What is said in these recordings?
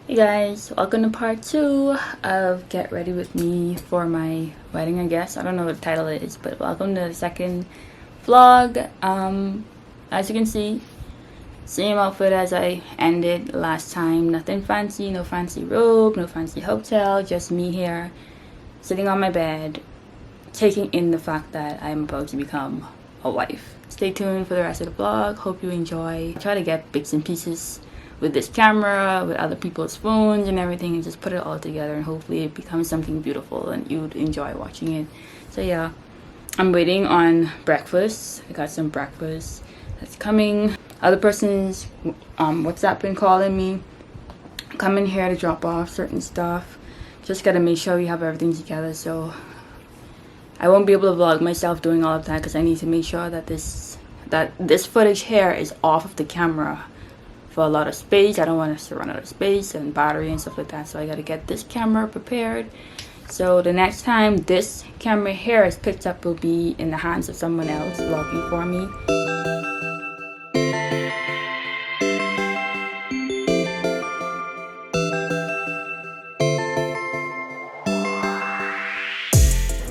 Hey guys, welcome to part 2 of Get Ready With Me for my wedding, I guess. I don't know what the title is, but welcome to the second vlog. As you can see, same outfit as I ended last time. Nothing fancy, no fancy robe, no fancy hotel, just me here, sitting on my bed, taking in the fact that I'm about to become a wife. Stay tuned for the rest of the vlog. Hope you enjoy. Try to get bits and pieces with this camera, with other people's phones and everything, and just put it all together, and hopefully it becomes something beautiful and you'd enjoy watching it. So yeah, I'm waiting on breakfast. I got some breakfast that's coming. Other person's WhatsApp been calling me, coming here to drop off certain stuff. Just gotta make sure we have everything together, so I won't be able to vlog myself doing all of that because I need to make sure that this footage here is off of the camera for a lot of space. I don't want us to run out of space and battery and stuff like that, so I gotta get this camera prepared. So the next time this camera here is picked up will be in the hands of someone else vlogging for me.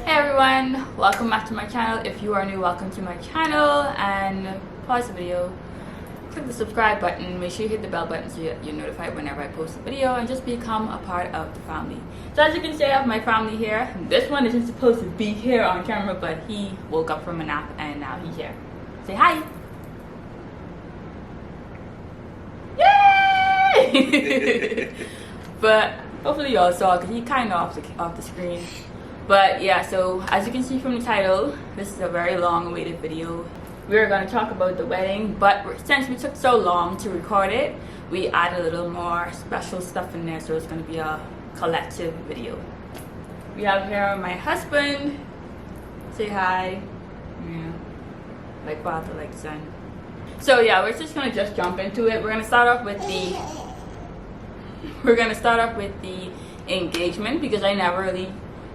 Hey everyone, welcome back to my channel. If you are new, welcome to my channel, and pause the video, click the subscribe button, make sure you hit the bell button so you're notified whenever I post a video, and just become a part of the family. So as you can see, I have my family here. This one isn't supposed to be here on camera, but he woke up from a nap and now he's here. Say hi. Yay! But hopefully y'all saw, because he kind of off the screen. But yeah, so as you can see from the title, this is a very long-awaited video. We're going to talk about the wedding, but since we took so long to record it, we added a little more special stuff in there, so it's going to be a collective video. We have here my husband. Say hi. Yeah, like father, like son. So yeah, we're just going to just jump into it. We're going to start off with the engagement, because I never really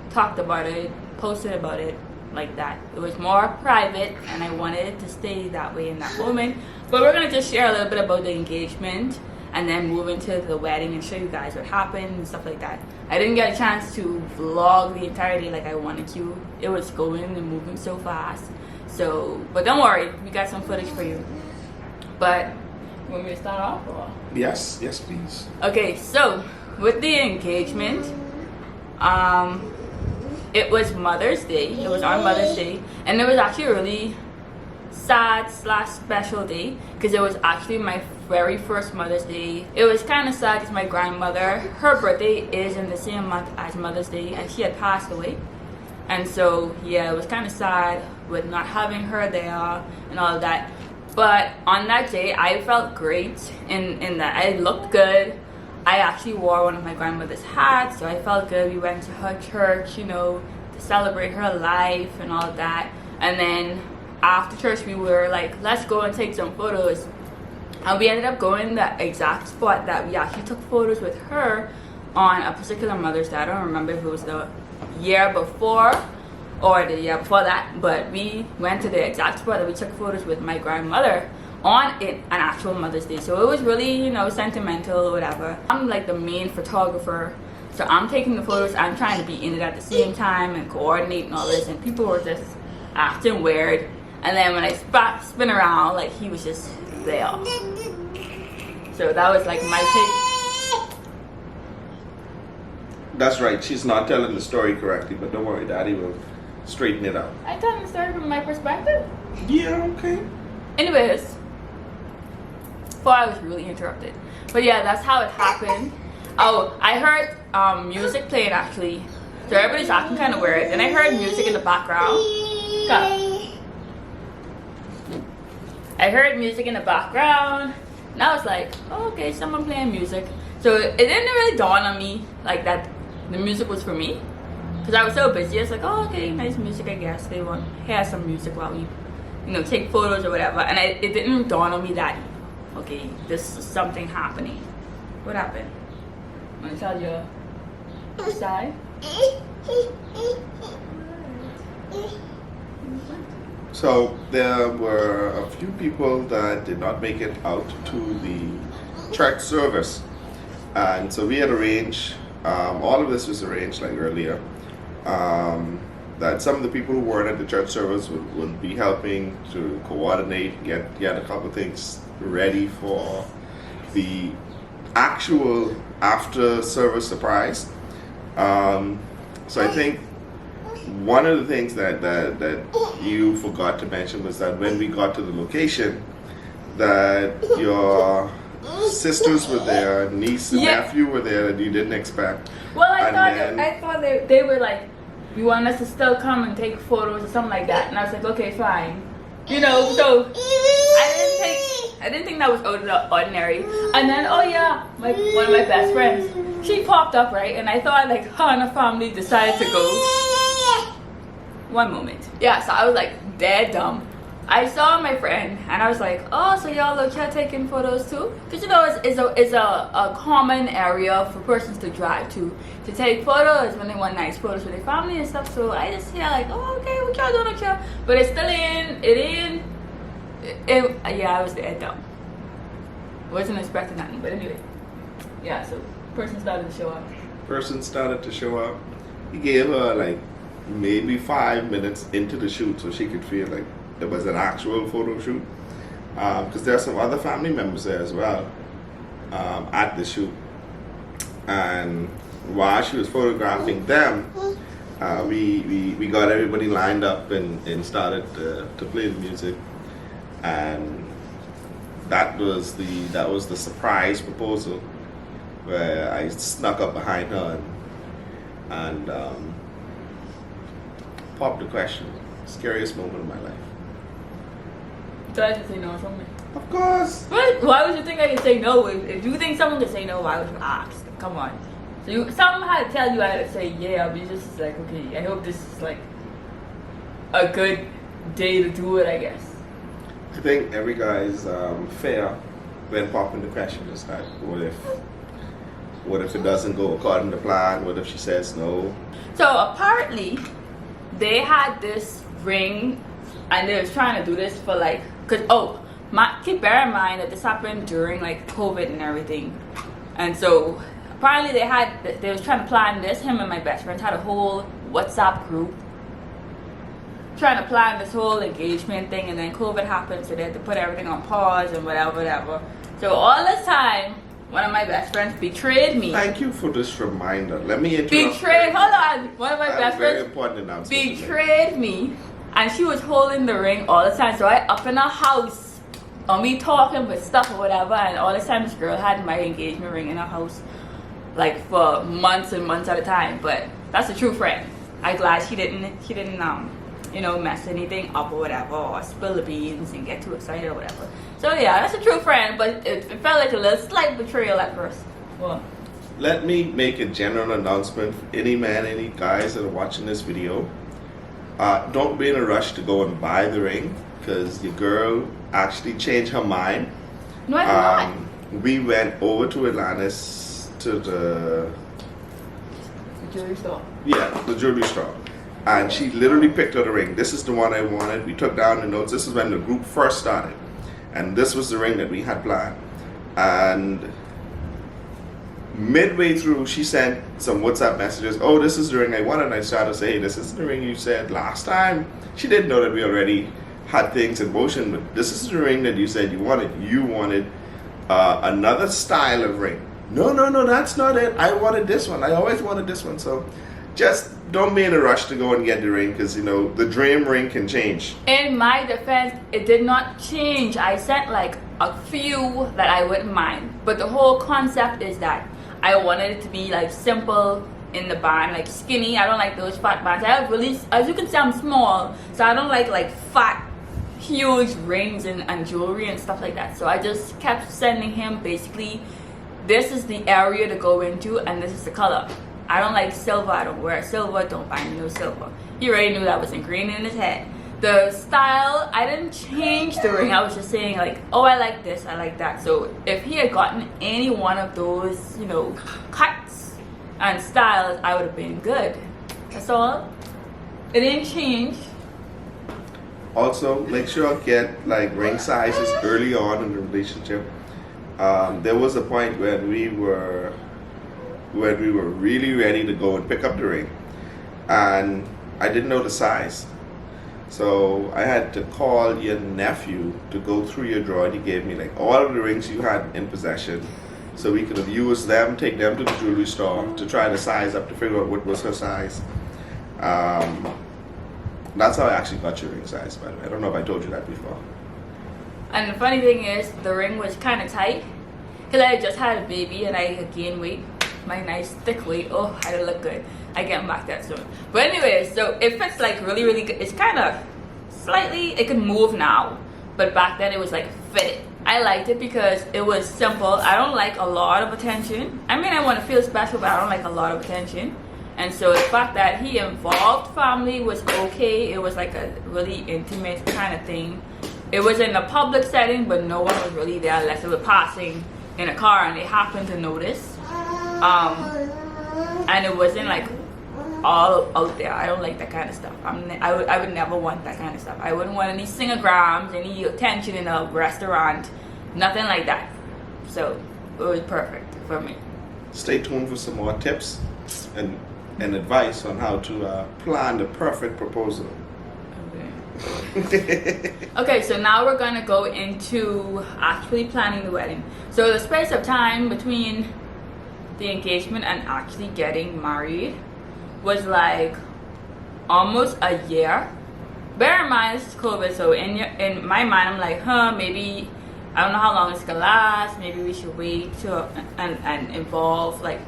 talked about it, posted about it like that. It was more private and I wanted it to stay that way in that moment. But we're gonna just share a little bit about the engagement and then move into the wedding and show you guys what happened and stuff like that. I didn't get a chance to vlog the entire day like I wanted to. It was going and moving so fast. So, but don't worry, we got some footage for you. But you want me to start off or? Yes, please. Okay, so with the engagement, it was Mother's Day. It was on Mother's Day, and it was actually a really sad / special day because it was actually my very first Mother's Day. It was kind of sad because my grandmother, her birthday is in the same month as Mother's Day, and she had passed away. And so yeah, it was kind of sad with not having her there and all of that. But on that day, I felt great in that I looked good. I actually wore one of my grandmother's hats, so I felt good. We went to her church, you know, to celebrate her life and all of that. And then after church, we were like, let's go and take some photos. And we ended up going the exact spot that we actually took photos with her on a particular Mother's Day. I don't remember if it was the year before or the year before that, but we went to the exact spot that we took photos with my grandmother on it, an actual Mother's Day. So it was really, you know, sentimental or whatever. I'm like the main photographer, so I'm taking the photos. I'm trying to be in it at the same time and coordinate and all this, and people were just acting weird. And then when I spin around, like, he was just there. So that was like my take. That's right, she's not telling the story correctly, but don't worry, Daddy will straighten it out. I tell the story from my perspective. Yeah, okay. Anyways, before I was really interrupted. But yeah, that's how it happened. Oh, I heard music playing actually. So everybody's acting kind of weird. Then I heard music in the background. I heard music in the background. And I was like, oh, okay, someone playing music. So it didn't really dawn on me like that the music was for me. Because I was so busy. I was like, oh, okay, nice music, I guess. They want to hear some music while we, you know, take photos or whatever. And it didn't dawn on me that, okay, this is something happening. What happened? I'm gonna tell you side. So there were a few people that did not make it out to the church service. And so we had arranged, all of this was arranged like earlier, that some of the people who weren't at the church service would be helping to coordinate, get a couple of things ready for the actual after service surprise. So I think one of the things that you forgot to mention was that when we got to the location, that your sisters were there, niece and nephew were there that you didn't expect. Well, I thought they were like, you want us to still come and take photos or something like that, and I was like, okay, fine. You know, so I didn't think that was out of the ordinary. And then, oh yeah, one of my best friends, she popped up, right? And I thought like her and her family decided to go. One moment. Yeah, so I was like dead dumb. I saw my friend and I was like, oh, so y'all look here taking photos too? Because you know, it's a common area for persons to drive to take photos when they want nice photos with their family and stuff. So I just hear like, oh, okay, what y'all doing up here? But it's still yeah, I was dead dumb. Wasn't expecting nothing, but anyway. Yeah, so person started to show up. He gave her like maybe 5 minutes into the shoot so she could feel like it was an actual photo shoot, because there are some other family members there as well at the shoot. And while she was photographing them, we got everybody lined up and started to play the music, and that was the surprise proposal where I snuck up behind her and popped the question. Scariest moment of my life. So I should say no or something? Of course. What? Why would you think I could say no? If you think someone could say no, why would you ask? Come on. So someone had to tell you I had to say yeah, but you just like, okay, I hope this is like a good day to do it, I guess. I think every guy is fair when popping the question is like, what if it doesn't go according to plan? What if she says no? So apparently they had this ring and they was trying to do this for like, keep bear in mind that this happened during like COVID and everything. And so apparently they was trying to plan this. Him and my best friends had a whole WhatsApp group trying to plan this whole engagement thing, and then COVID happened, so they had to put everything on pause and whatever. So all this time, one of my best friends betrayed me. Thank you for this reminder. Let me interrupt. Hold on. One of my best friends betrayed me, and she was holding the ring all the time. So I up in her house, on me talking with stuff or whatever, and all this time this girl had my engagement ring in her house, like for months and months at a time. But that's a true friend. I'm glad she didn't mess anything up or whatever, or spill the beans and get too excited or whatever. So yeah, that's a true friend, but it felt like a little slight betrayal at first. Well, let me make a general announcement for any guys that are watching this video. Don't be in a rush to go and buy the ring, because your girl actually changed her mind. No, I did not. We went over to Atlantis to the jewelry store. Yeah, the jewelry store. And she literally picked out a ring. This is the one I wanted. We took down the notes. This is when the group first started. And this was the ring that we had planned. And midway through, she sent some WhatsApp messages. Oh, this is the ring I wanted. And I started to say, hey, this is the ring you said last time. She didn't know that we already had things in motion. But this is the ring that you said you wanted. You wanted another style of ring. No, that's not it. I wanted this one. I always wanted this one. So just don't be in a rush to go and get the ring, because the dream ring can change. In my defense, it did not change. I sent like a few that I wouldn't mind, but the whole concept is that I wanted it to be like simple in the band, like skinny. I don't like those fat bands. I have really, as you can see, I'm small, so I don't like fat, huge rings and jewelry and stuff like that. So I just kept sending him basically, this is the area to go into and this is the color. I don't like silver. I don't wear silver. Don't buy me no silver. He already knew that was ingrained in his head. The style, I didn't change the ring. I was just saying like, oh, I like this, I like that. So if he had gotten any one of those, cuts and styles, I would have been good. That's all. It didn't change. Also, make sure to get like ring sizes early on in the relationship. There was a point when we were when we were really ready to go and pick up the ring, and I didn't know the size. So I had to call your nephew to go through your drawer, and he gave me like all of the rings you had in possession, so we could have used them, take them to the jewelry store to try to size up to figure out what was her size. That's how I actually got your ring size, by the way. I don't know if I told you that before. And the funny thing is, the ring was kind of tight because I had just had a baby and I had gained weight. My nice thick weight. Oh, I look good. I get back that soon. But anyway, so it fits like really, really good. It's kind of slightly, it can move now, but back then it was like fitted. I liked it because it was simple. I don't like a lot of attention. I mean, I want to feel special, but I don't like a lot of attention. And so the fact that he involved family was okay. It was like a really intimate kind of thing. It was in a public setting, but no one was really there unless they were passing in a car and they happened to notice. And it wasn't like all out there. I don't like that kind of stuff. I would never want that kind of stuff. I wouldn't want any singograms, any attention in a restaurant, nothing like that. So it was perfect for me. Stay tuned for some more tips and advice on how to plan the perfect proposal. Okay. Okay, so now we're gonna go into actually planning the wedding. So the space of time between the engagement and actually getting married was like almost a year. Bear in mind this is COVID, so in my mind I'm like, maybe I don't know how long it's gonna last. Maybe we should wait to and involve like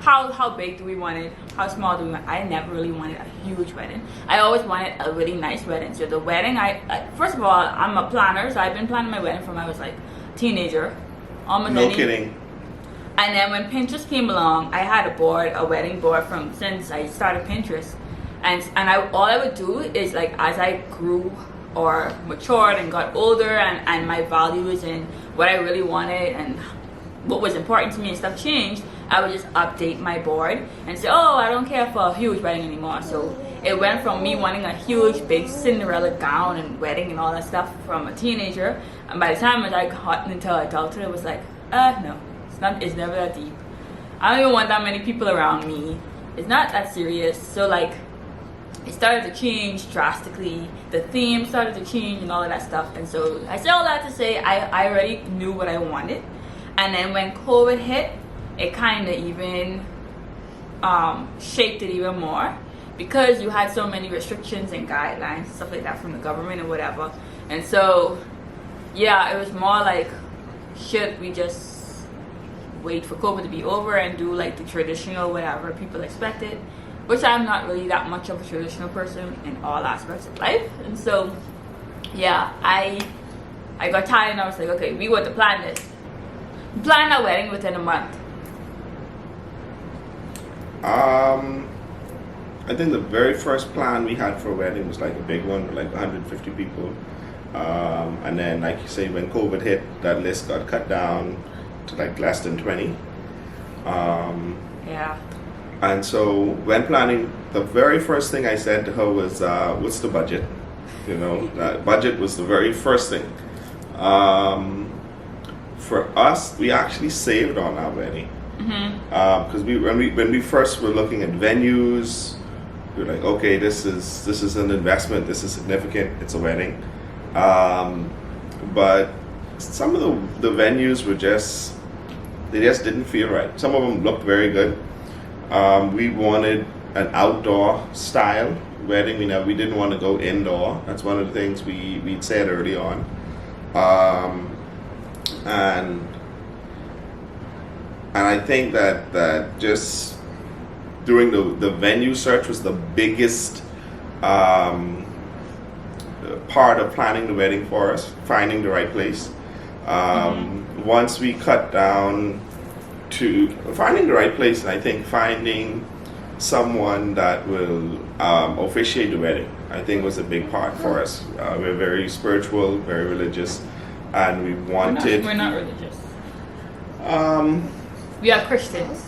how big do we want it? How small do we want it? I never really wanted a huge wedding. I always wanted a really nice wedding. So the wedding, I first of all, I'm a planner, so I've been planning my wedding from I was like a teenager. No kidding. And then when Pinterest came along, I had a wedding board since I started Pinterest. And all I would do is like as I grew or matured and got older and my values and what I really wanted and what was important to me and stuff changed, I would just update my board and say, oh, I don't care for a huge wedding anymore. So it went from me wanting a huge, big Cinderella gown and wedding and all that stuff from a teenager. And by the time I got into adulthood, it was like, no, it's never that deep. I don't even want that many people around me. It's not that serious. So like, it started to change drastically. The theme started to change and all of that stuff. And so I say all that to say I already knew what I wanted. And then when COVID hit, it kind of even shaped it even more because you had so many restrictions and guidelines and stuff like that from the government and whatever. And so, yeah, it was more like, should we just wait for COVID to be over and do like the traditional whatever people expected, which I'm not really that much of a traditional person in all aspects of life. And so, yeah, I got tired and I was like, okay, we want to plan this. Plan our wedding within a month. I think the very first plan we had for a wedding was like a big one, like 150 people. And then, like you say, when COVID hit, that list got cut down to like less than 20. Yeah. And so when planning, the very first thing I said to her was, what's the budget? You know, budget was the very first thing. For us, we actually saved on our wedding. Because when we first were looking at venues, we were like, okay, this is an investment, this is significant, it's a wedding. But some of the venues were just didn't feel right. Some of them looked very good. We wanted an outdoor style wedding. We didn't want to go indoor. That's one of the things we'd said early on. And I think that just doing the venue search was the biggest part of planning the wedding for us, finding the right place. Once we cut down to finding the right place, and I think finding someone that will officiate the wedding, I think was a big part for us. We're very spiritual, very religious, and we wanted... We're not religious. We are Christians.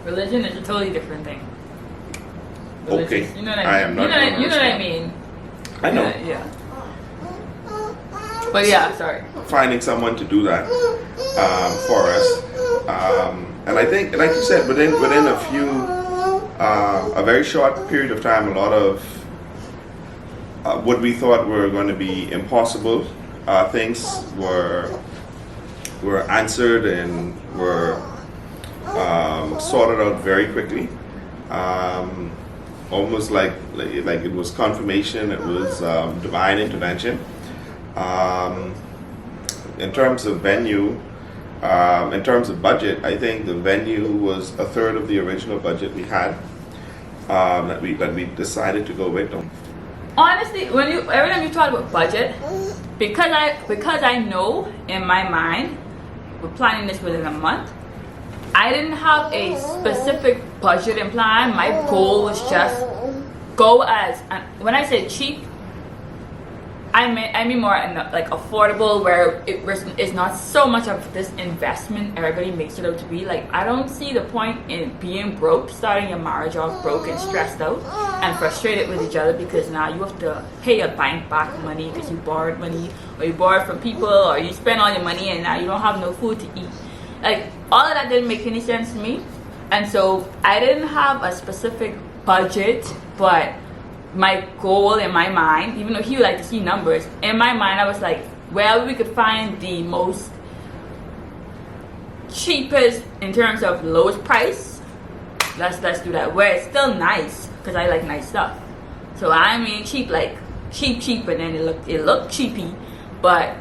Religion is a totally different thing. Okay. You know what I mean? You know what I mean? I know. Yeah. But yeah, sorry. Finding someone to do that for us. And I think, like you said, within a very short period of time, a lot of what we thought were going to be impossible things were answered and were sorted out very quickly. Almost like it was confirmation, it was divine intervention. In terms of venue, in terms of budget, I think the venue was a third of the original budget we had that we decided to go with. Honestly, every time you talk about budget, because I know in my mind we're planning this within a month, I didn't have a specific budget in plan. My goal was just go as, and when I say cheap, I mean more in like affordable, where it's not so much of this investment everybody makes it out to be. Like, I don't see the point in being broke, starting your marriage off broke and stressed out and frustrated with each other because now you have to pay your bank back money because you borrowed money, or you borrowed from people, or you spend all your money and now you don't have no food to eat. Like, all of that didn't make any sense to me, and so I didn't have a specific budget, but my goal in my mind, even though he would like to see numbers, in my mind I was like, well, we could find the most cheapest in terms of lowest price. Let's do that. Where it's still nice, because I like nice stuff. So I mean cheap, like cheap, and then it looked cheapy, but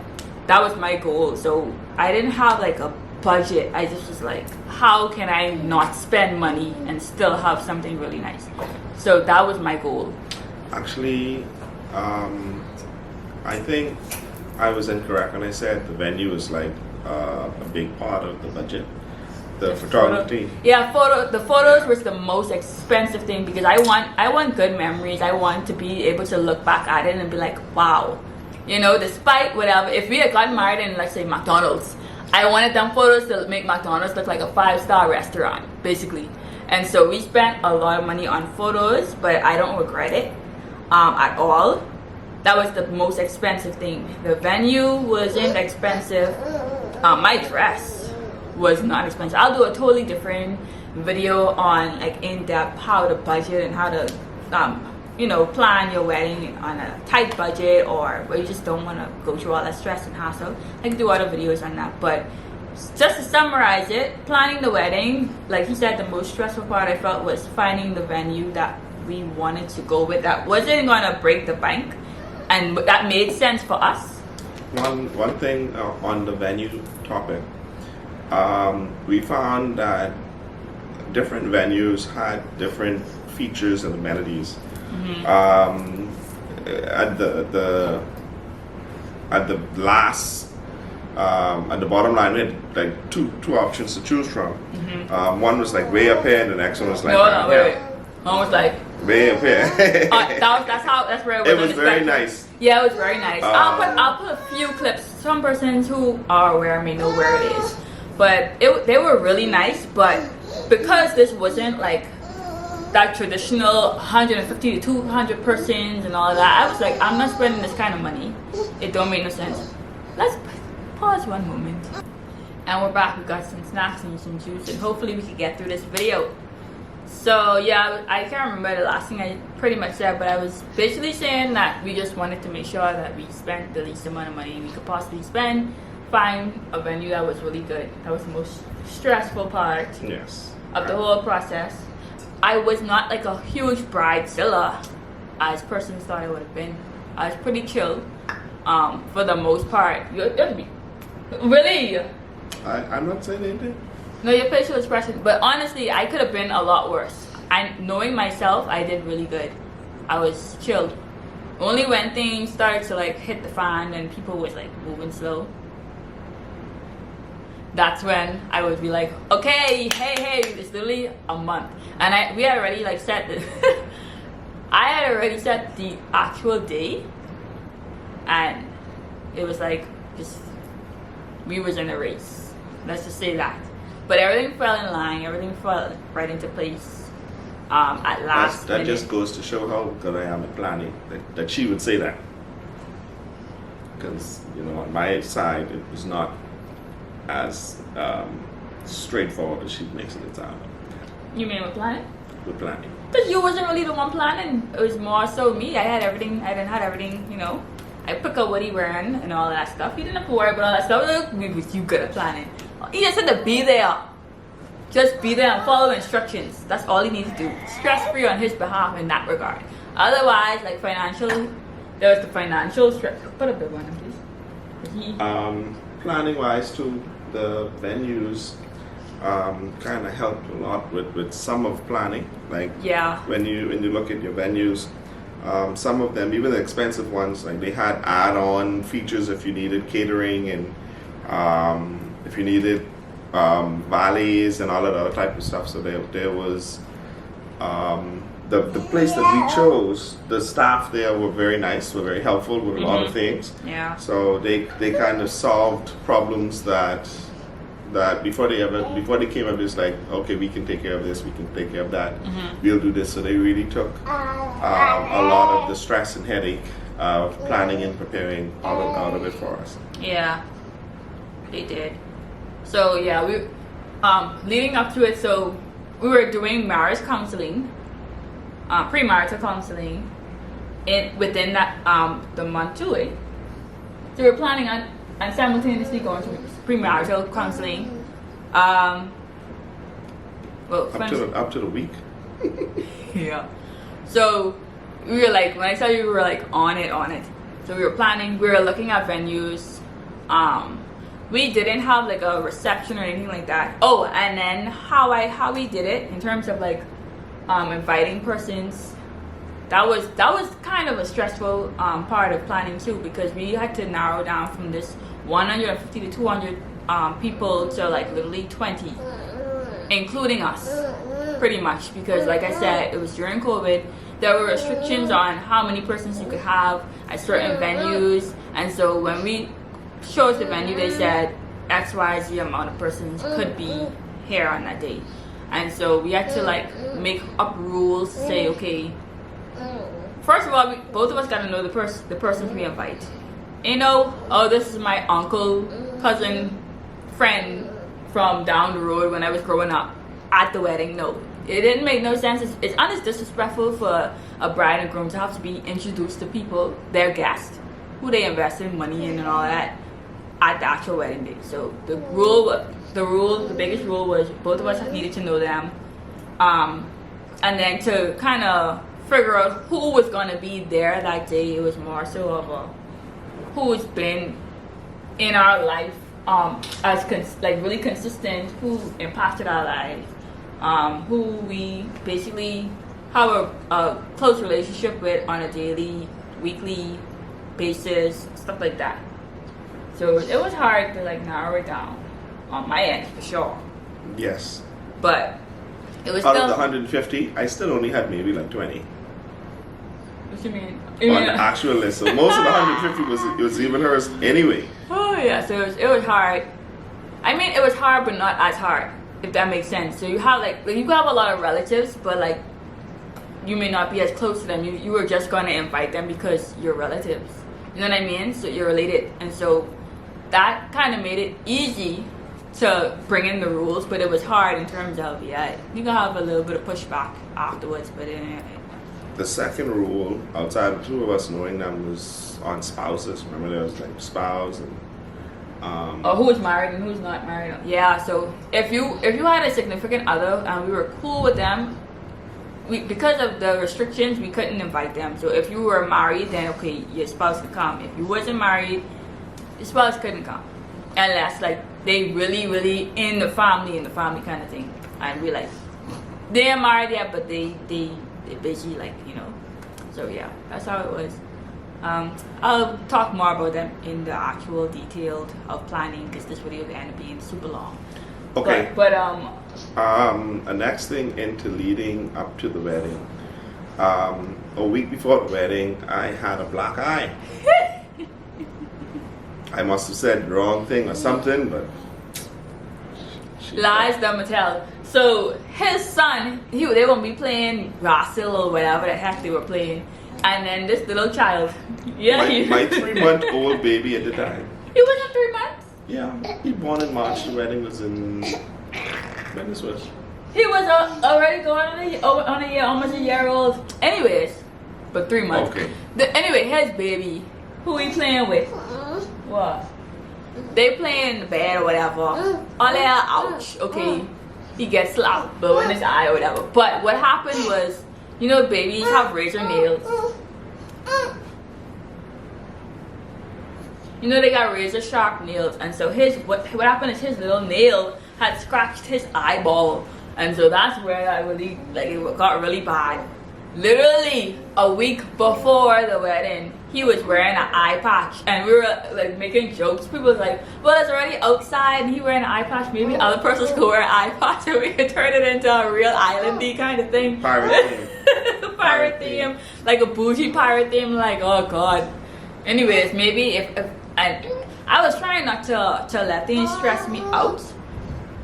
that was my goal. So I didn't have like a budget. I just was like, how can I not spend money and still have something really nice? So that was my goal. Actually, I think I was incorrect when I said the venue is like a big part of the budget. The photography. The photos was the most expensive thing, because I want good memories. I want to be able to look back at it and be like, wow, you know, despite whatever. If we had gotten married in, let's say, McDonald's, I wanted them photos to make McDonald's look like a 5-star restaurant, basically. And so we spent a lot of money on photos, but I don't regret it at all. That was the most expensive thing. The venue wasn't expensive. My dress was not expensive. I'll do a totally different video on like in-depth how to budget and how to plan your wedding on a tight budget, or where you just don't want to go through all that stress and hassle. I can do other videos on that, but just to summarize it, planning the wedding, like he said, the most stressful part I felt was finding the venue that we wanted to go with, that wasn't going to break the bank, and that made sense for us. One thing on the venue topic, we found that different venues had different features and amenities. Mm-hmm. At the bottom line, we had like two options to choose from. Mm-hmm. One was like way up here, and the next one was like wait. One was like way up here. That's where it was very nice. Yeah, it was very nice. I'll put a few clips. Some persons who are aware may know where it is, but they were really nice. But because this wasn't like that traditional 150 to 200 persons and all of that, I was like, I'm not spending this kind of money. It don't make no sense. Let's pause one moment. And we're back. We got some snacks and some juice, and hopefully we can get through this video. So yeah, I can't remember the last thing I pretty much said, but I was basically saying that we just wanted to make sure that we spent the least amount of money we could possibly spend, find a venue that was really good. That was the most stressful part of the whole process. I was not like a huge bridezilla as persons thought I would have been. I was pretty chill for the most part. Really? I'm not saying anything. No, your facial expression. But honestly, I could have been a lot worse. Knowing myself, I did really good. I was chilled. Only when things started to like hit the fan and people was like moving slow, that's when I would be like, okay, hey, it's literally a month. And we had already like set the I had already set the actual day, and it was like we was in a race. Let's just say that. But everything fell in line, everything fell right into place at last. That just goes to show how good I am at planning, that she would say that. Because, on my side, it was not as straightforward as she makes it sound. You mean with planning? With planning. Because you wasn't really the one planning. It was more so me. I had everything. I didn't have everything, you know. I pick up what he wearing and all that stuff. You didn't have to worry about all that stuff. Look, was you good at planning. He just had to be there. Just be there and follow instructions. That's all he needs to do. Stress free on his behalf in that regard. Otherwise, like financial, there was the financial stress. Put a big one, please. Planning wise too, the venues kind of helped a lot with some of planning. Like yeah, when you look at your venues, some of them, even the expensive ones, like they had add-on features if you needed catering and if you needed valets and all of that other type of stuff. So there was the place that we chose. The staff there were very nice, were very helpful with a lot of things. Yeah. So they kind of solved problems that before they came up, it's like, okay, we can take care of this, we can take care of that, we'll do this. So they really took a lot of the stress and headache of planning and preparing out of it for us. Yeah, they did. So yeah, we leading up to it, so we were doing marriage counseling, premarital counseling, within that the month too. So we were planning on simultaneously going to premarital counseling. Well, up to the week. yeah. So we were like, when I tell you, we were like on it. So we were planning. We were looking at venues. We didn't have like a reception or anything like that. Oh, and then how we did it in terms of like inviting persons. That was kind of a stressful part of planning too, because we had to narrow down from this 150 to 200 people to like literally 20, including us, pretty much, because like I said, it was during COVID. There were restrictions on how many persons you could have at certain venues, and so when we chose the venue, they said XYZ amount of persons could be here on that day, and so we had to like make up rules, say, okay, first of all, both of us got to know the persons we invite. You know, oh, this is my uncle, cousin, friend from down the road when I was growing up at the wedding. No, it didn't make no sense. It's honest disrespectful for a bride and groom to have to be introduced to people, their guests, who they invested money in and all that, at the actual wedding day. So the biggest rule was both of us needed to know them, and then to kind of figure out who was going to be there that day. It was more so of a who's been in our life as really consistent, who impacted our lives, who we basically have a close relationship with on a daily, weekly basis, stuff like that. So it was hard to like narrow it down on my end for sure. Yes. But it was out still, of the 150, I still only had maybe like 20. What you mean? On the actual list. So most of the 150 was even hers anyway. Oh yeah, so it was hard. I mean, it was hard, but not as hard, if that makes sense. So you have like you have a lot of relatives, but like you may not be as close to them. You were just going to invite them because you're relatives. You know what I mean? So you're related, and so that kind of made it easy to bring in the rules, but it was hard in terms of you can have a little bit of pushback afterwards, but the second rule, outside of two of us knowing them, was on spouses. Remember, there was like spouse and who's married and who's not married. Yeah, so if you had a significant other and we were cool with them, because of the restrictions, we couldn't invite them. So if you were married, then okay, your spouse could come. If you wasn't married, your spouse couldn't come, unless like they really in the family kind of thing. And we like they're married yet, but they busy, like, you know. So yeah, that's how it was. I'll talk more about them in the actual detailed of planning, because this video will end up being super long. Okay. But a next thing into leading up to the wedding. A week before the wedding, I had a black eye. I must have said the wrong thing or something, but lies don't tell. So his son, they won't be playing Russell or whatever the heck they were playing, and then this little child, my 3-month-old baby at the time. He wasn't 3 months. Yeah, he born in March. The wedding was in When this was? He was already going on a year, almost a year old. Anyways, but 3 months. Okay. Anyway, his baby, who he playing with? What? They playing in the bed or whatever. All that, ouch. Okay, he gets slapped, blow in his eye or whatever. But what happened was, you know, babies have razor nails. You know, they got razor sharp nails, and so what happened is his little nail had scratched his eyeball, and so that's where I really it got really bad. Literally a week before the wedding, he was wearing an eye patch, and we were like making jokes. People was like, "Well, it's already outside, and he wearing an eye patch. Maybe other persons could wear an eye patch, and we could turn it into a real islandy kind of thing." Pirate theme. Pirate theme, like a bougie pirate theme. Like, oh god. Anyways, maybe if I was trying not to let things stress me out.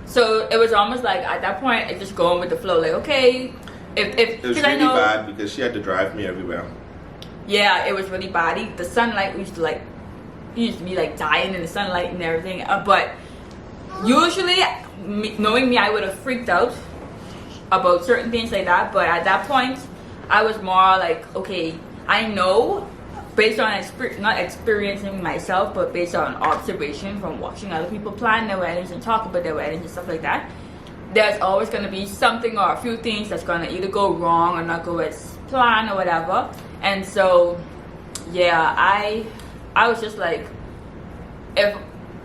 So it was almost like at that point, it's just going with the flow. Like, okay, if it was really bad because she had to drive me everywhere. Yeah, it was really bad. The sunlight used to be like dying in the sunlight and everything. But usually, knowing me, I would have freaked out about certain things like that. But at that point, I was more like, okay, I know. Based on not experiencing myself, but based on observation from watching other people plan their weddings and talk about their weddings and stuff like that, there's always going to be something or a few things that's going to either go wrong or not go as planned or whatever. And so, yeah, I was just like, if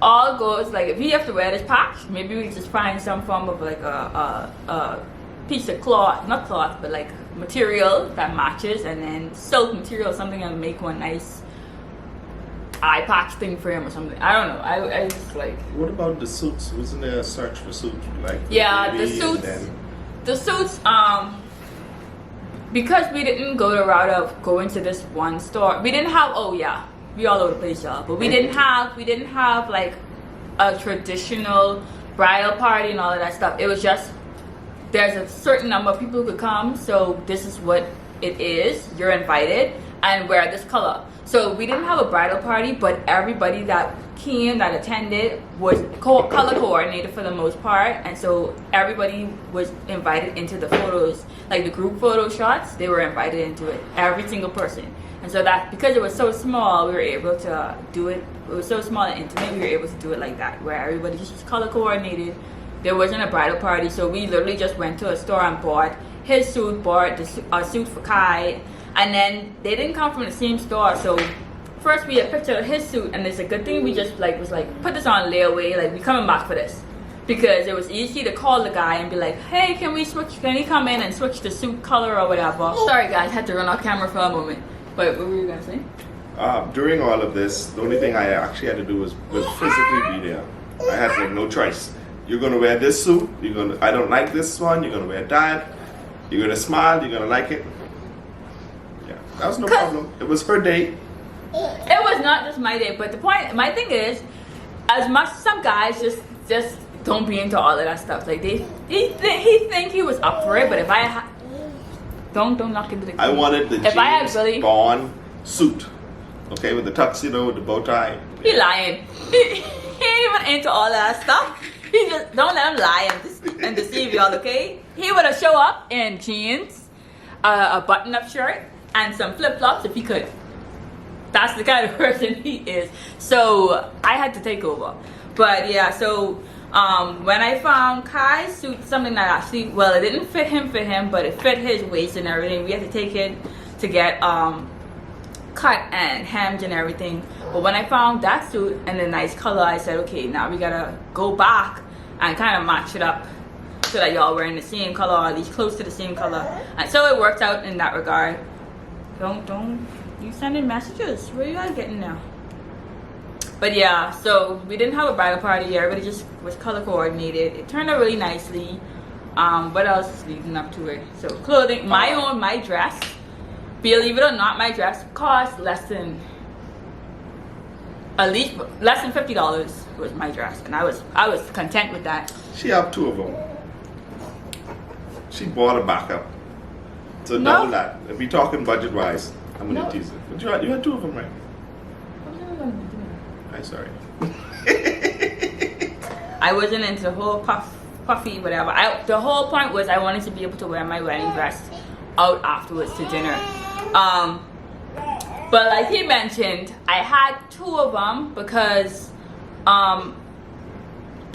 all goes, like, if we have to wear this patch, maybe we just find some form of like a piece of cloth, not cloth, but like material that matches, and then silk material, something and make one nice eye patch thing for him or something. I don't know. I just like. What about the suits? Wasn't there a search for suits? Like yeah, the suits. Because we didn't go the route of going to this one store. We didn't have. Oh yeah, we all over the place, y'all. But we didn't have like a traditional bridal party and all of that stuff. It was just. There's a certain number of people who could come, so this is what it is. You're invited, and wear this color. So we didn't have a bridal party, but everybody that came, that attended, was color coordinated for the most part, and so everybody was invited into the photos, like the group photo shots. They were invited into it, every single person. And so that, because it was so small, we were able to do it. It was so small and intimate, we were able to do it like that, where everybody's just color coordinated. There wasn't a bridal party, so we literally just went to a store and bought his suit, bought a suit for Kai, and then they didn't come from the same store. So first we had a picture of his suit, and it's a good thing we just was like put this on layaway, like we coming back for this, because it was easy to call the guy and be like, hey, can he come in and switch the suit color or whatever. Sorry guys, had to run off camera for a moment. But what were you gonna say? During all of this, the only thing I actually had to do was physically be there. I had like no choice. You're gonna wear this suit. I don't like this one. You're gonna wear that. You're gonna smile. You're gonna like it. Yeah, that was no problem. It was her day. It was not just my day, but my thing is, as much some guys just don't be into all of that stuff. Like he think he was up for it, but if I don't knock into the. I wanted the James Bond suit, okay, with the tuxedo, with the bow tie. He lying. He ain't even into all that stuff. He just don't let him lie and deceive y'all, okay? He would have show up in jeans, a button-up shirt, and some flip-flops if he could. That's the kind of person he is. So I had to take over. But yeah, so when I found Kai's suit, something that actually, well, it didn't fit him, but it fit his waist and everything. We had to take it to get cut and hemmed and everything. But when I found that suit and the nice color, I said, okay, now we gotta go back and kind of match it up so that y'all wearing the same color, or at least close to the same color. And so it worked out in that regard. Don't you sending messages? Where you guys getting now? But yeah, so we didn't have a bridal party. Everybody just was color coordinated. It turned out really nicely. What else is leading up to it? So clothing, my dress. Believe it or not, my dress cost less than $50 was my dress, and I was content with that. She have two of them. She bought a backup, so No. double that. If we talking budget wise, I'm gonna tease it. But you had two of them, right? I'm sorry. I wasn't into the whole puff puffy, whatever. The whole point was I wanted to be able to wear my wedding dress out afterwards to dinner. But like he mentioned, I had 2 of them because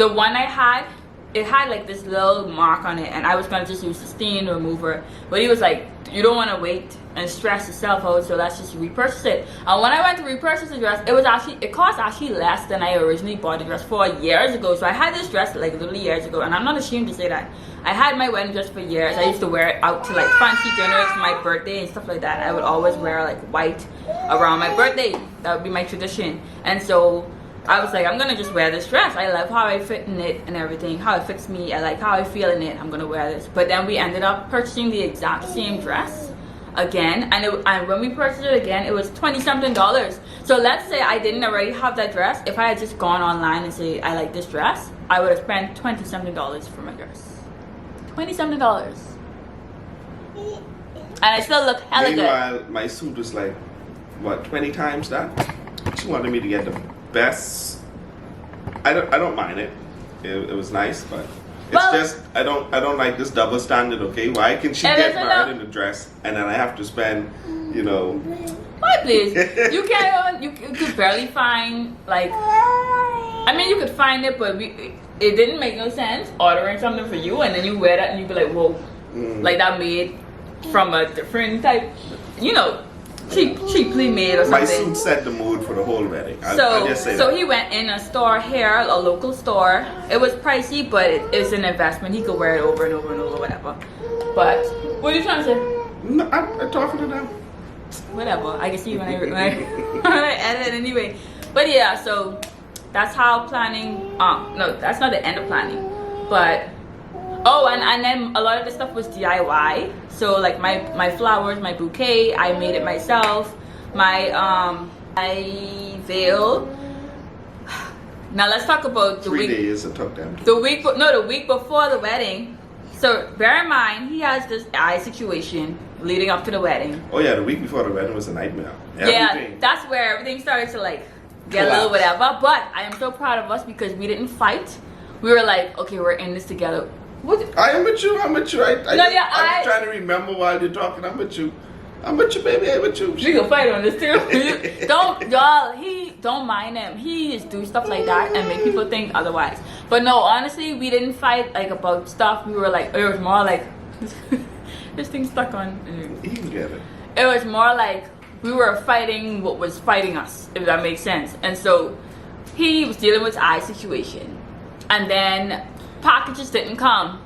the one I had, it had like this little mark on it, and I was gonna just use the stain remover. But he was like, you don't want to wait and stress yourself out, so let's just repurchase it. And when I went to repurchase the dress, it cost actually less than I originally bought the dress for years ago. So I had this dress like literally years ago, and I'm not ashamed to say that. I had my wedding dress for years. I used to wear it out to like fancy dinners, my birthday and stuff like that. I would always wear like white around my birthday. That would be my tradition. And so I was like, I'm gonna just wear this dress. I love how I fit in it and everything, how it fits me. I like how I feel in it. I'm gonna wear this. But then we ended up purchasing the exact same dress again, and when we purchased it again, it was $20-something. So let's say I didn't already have that dress. If I had just gone online and say I like this dress, I would have spent $20-something for my dress. $20-something, and I still look hella good. Meanwhile, my suit was like, what, 20 times that? She wanted me to get the best. I don't mind it. It was nice, but it's just I don't like this double standard. Okay, why can she get married in a dress and then I have to spend, you know? Why, please? You can't. You could barely find like. I mean, you could find it, but it didn't make no sense ordering something for you and then you wear that and you be like, whoa, like that made from a different type, you know, cheaply made or something. My suit set the mood for the whole wedding. I'll just say so that. he went in a store here, a local store. It was pricey, but it's an investment. He could wear it over and over and over, whatever. But what are you trying to say? No, I'm talking to them. Whatever. I can see when I edit anyway. But yeah, so that's how planning. No, that's not the end of planning. But and then a lot of the stuff was DIY. So like my flowers, my bouquet, I made it myself. My veil. Now let's talk about the 3 days it took them. The week before the wedding. So bear in mind, he has this eye situation leading up to the wedding. Oh yeah, the week before the wedding was a nightmare. Yeah, that's where everything started to like get a little whatever. But I am so proud of us because we didn't fight. We were like, okay, we're in this together. I am with you. I'm with you. I'm trying to remember while you're talking. I'm with you. I'm with you, baby. I'm with you. We gonna fight on this too. Don't mind him. He just do stuff like that and make people think otherwise. But no, honestly, we didn't fight like about stuff. We were like, it was more like this thing stuck on. You can get it. It was more like we were fighting what was fighting us, if that makes sense. And so he was dealing with his eye situation, and then packages didn't come.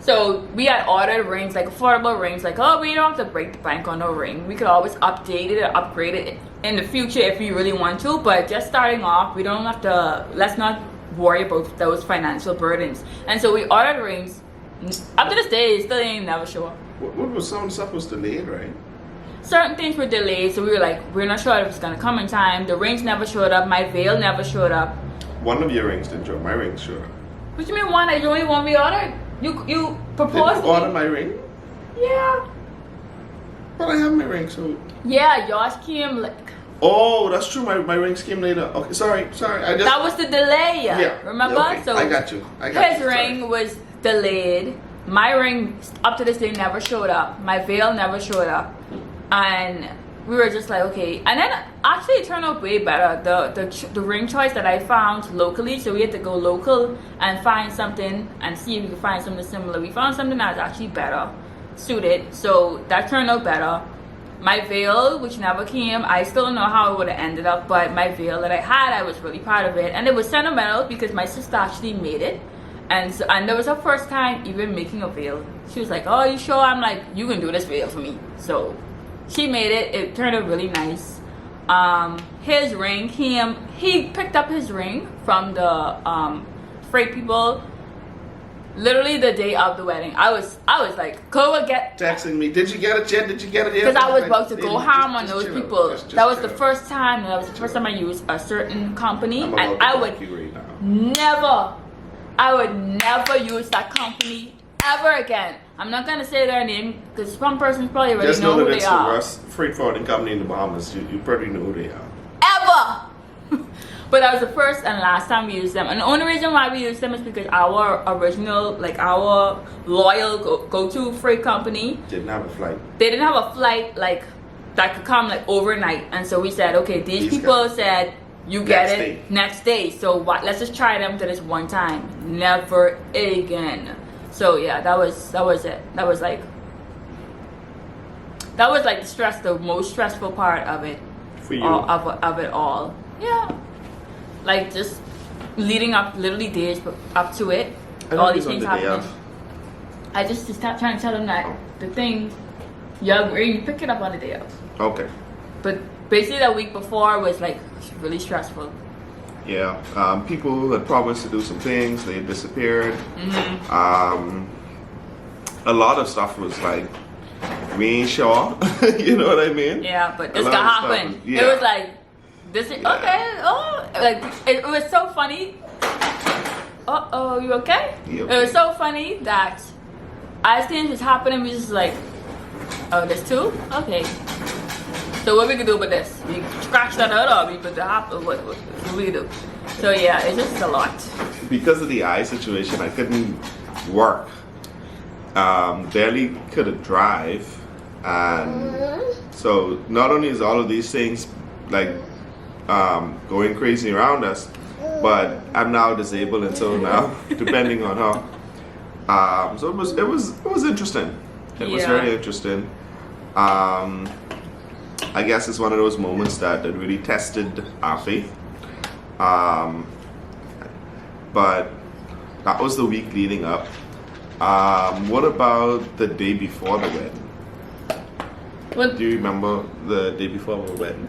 So we had ordered rings, like affordable rings, like, oh, we don't have to break the bank on no ring. We could always update it or upgrade it in the future if we really want to. But just starting off, we don't have to, let's not worry about those financial burdens. And so we ordered rings. Up to this day, it still ain't never show up. What was some stuff was delayed, right? Certain things were delayed, so we were like, we're not sure if it's gonna come in time. The rings never showed up. My veil never showed up. One of your rings didn't show up. My rings showed up. What you mean one? The only one we ordered? You proposed? Did you order my ring? Yeah. But I have my ring, so. Yeah, yours came like. Oh, that's true. My rings came later. Okay, sorry. That was the delay. Yeah. Remember? Yeah, okay. So I got you. His ring was delayed. My ring, up to this day, never showed up. My veil never showed up, and we were just like, okay. And then actually it turned out way better. The ring choice that I found locally, so we had to go local and find something and see if we could find something similar. We found something that was actually better suited, so that turned out better. My veil, which never came, I still don't know how it would have ended up, but my veil that I had, I was really proud of it. And it was sentimental because my sister actually made it. And that was her first time even making a veil. She was like, oh, you sure? I'm like, you can do this veil for me. So she made it. It turned out really nice. His ring, he picked up his ring from the freight people literally the day of the wedding. I was like, go get texting me. Did you get it yet? Did you get it yet? Because I was about to go ham on those people. That was the chill. first time. That was the first time I used a certain company, I'm and about to block you right now. I would never use that company ever again. I'm not gonna say their name because some persons probably already Just know know who that they it's are. the worst freight forwarding company in the Bahamas. You probably know who they are. Ever. But that was the first and last time we used them. And the only reason why we used them is because our original, like our loyal go-to freight company Didn't have a flight. they didn't have a flight like that could come like overnight, and so we said, okay, these people said you get Next it day. next day, so what, let's just try them to this one time, never again. So yeah, that was it. That was like the most stressful part of it, For you. of it all. Yeah, like just leading up, literally days up to it, all these things happening. I just stopped trying to tell them that the thing, you pick it up on the day of. Okay. But basically the week before was like really stressful. Yeah. People had promised to do some things. They disappeared. A lot of stuff was like, we ain't sure. You know what I mean? Yeah, but this A lot got of stuff happened. was- It was like, this is, okay, oh, like, it was so funny. Uh-oh, you okay? You It was okay? so funny that as things was happening, we just like, oh, there's two? Okay. So what we can do with this? We scratch that out, or we put the what we do? So yeah, it's just a lot. Because of the eye situation, I couldn't work. Barely could drive, and so not only is all of these things like going crazy around us, but I'm now disabled, and so now depending on how. So it was interesting. It was Yeah. very interesting. I guess it's one of those moments that really tested our faith. But that was the week leading up. What about the day before the wedding? Well, Do you remember the day before the wedding?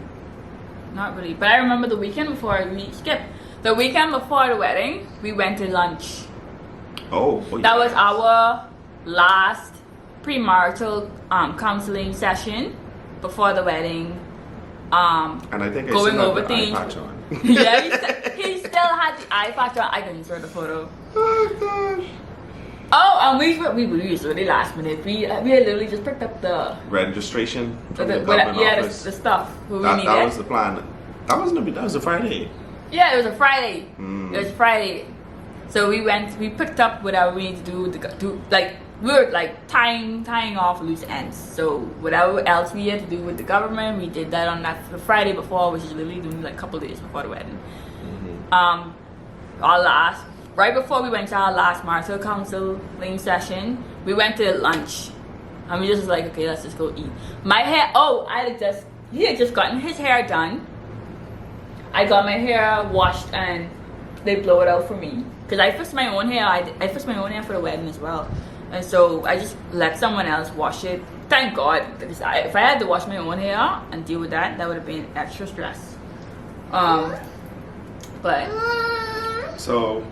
not really, but I remember the weekend before we skipped. The weekend before the wedding, we went to lunch. Oh, That was yes. our last premarital counseling session before the wedding. And I think I going still over have the eye things. patch on. Yeah, he still had the eye patch on. I can insert the photo. Oh gosh. Oh, and we was really last minute. We had literally just picked up the Registration from the government office. the stuff we that needed. was the plan. That was a Friday. Yeah, it was a Friday. Mm. It was Friday. So we picked up whatever we need to do, like, we were like tying off loose ends. So whatever else we had to do with the government, we did that on the Friday before, which is literally doing like a couple days before the wedding. Right before we went to our last marital counseling session, we went to lunch. And we just was like, okay, let's just go eat. My hair, he had just gotten his hair done. I got my hair washed and they blow it out for me. Because I fixed my own hair. I fixed my own hair for the wedding as well. And so I just let someone else wash it. Thank God. Because if I had to wash my own hair and deal with that, that would have been extra stress. But So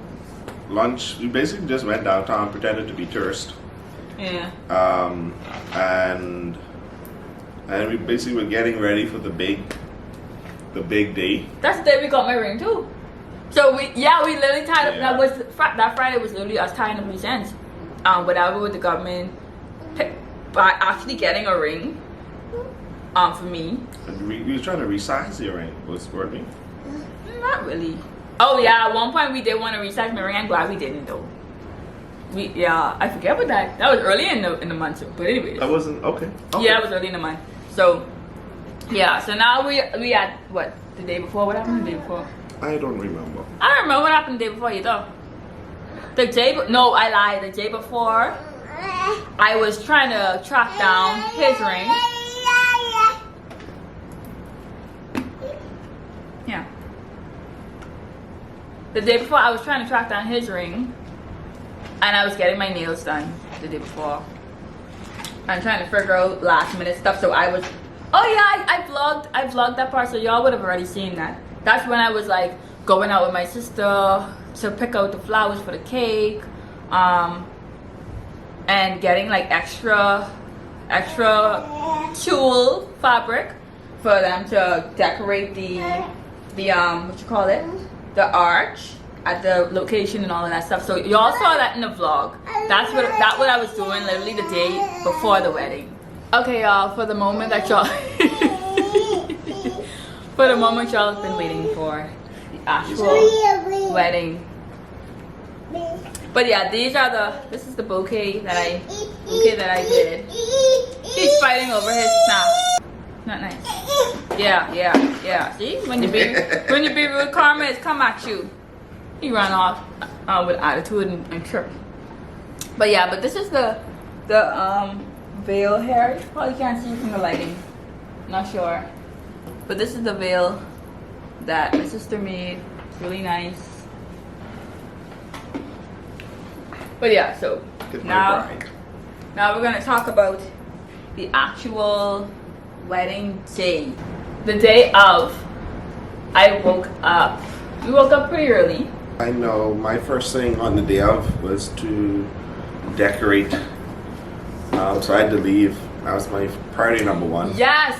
lunch, we basically just went downtown, pretended to be tourists. yeah. And we basically were getting ready for the big day. That's the day we got my ring too. So we literally tied up. Yeah. That Friday was literally us tying up loose ends. Whatever with the government, by actually getting a ring. For me, And we were trying to resize the ring. Weren't we? not really. Oh yeah, at one point we did want to resize my ring. I'm glad we didn't though. I forget what that. That was early in the month. But anyways. That wasn't okay. Yeah, it was early in the month. So yeah, so now we at what, the day before? What happened the day before? I don't remember. I don't remember what happened the day before either. No, I lied. The day before, I was trying to track down his ring. Yeah. The day before, I was trying to track down his ring, and I was getting my nails done the day before. I'm trying to figure out last minute stuff. So I was, I vlogged that part, so y'all would have already seen that. That's when I was like going out with my sister to pick out the flowers for the cake, and getting like extra tulle fabric for them to decorate the the arch at the location and all of that stuff. So y'all saw that in the vlog. That's what I was doing literally the day before the wedding. Okay, y'all, for the moment that y'all have been waiting for, actual wedding. But yeah, this is the bouquet that I did. He's fighting over his snack. Not nice. Yeah. See, when you be with karma, it's come at you. He ran off with attitude and trip. But yeah, but this is the veil here. You probably can't see from the lighting. Not sure. But this is the veil that my sister made. It's really nice. But yeah, so now we're gonna talk about the actual wedding day. The day of, I woke up. We woke up pretty early. I know my first thing on the day of was to decorate. So I had to leave. That was my priority number one. Yes,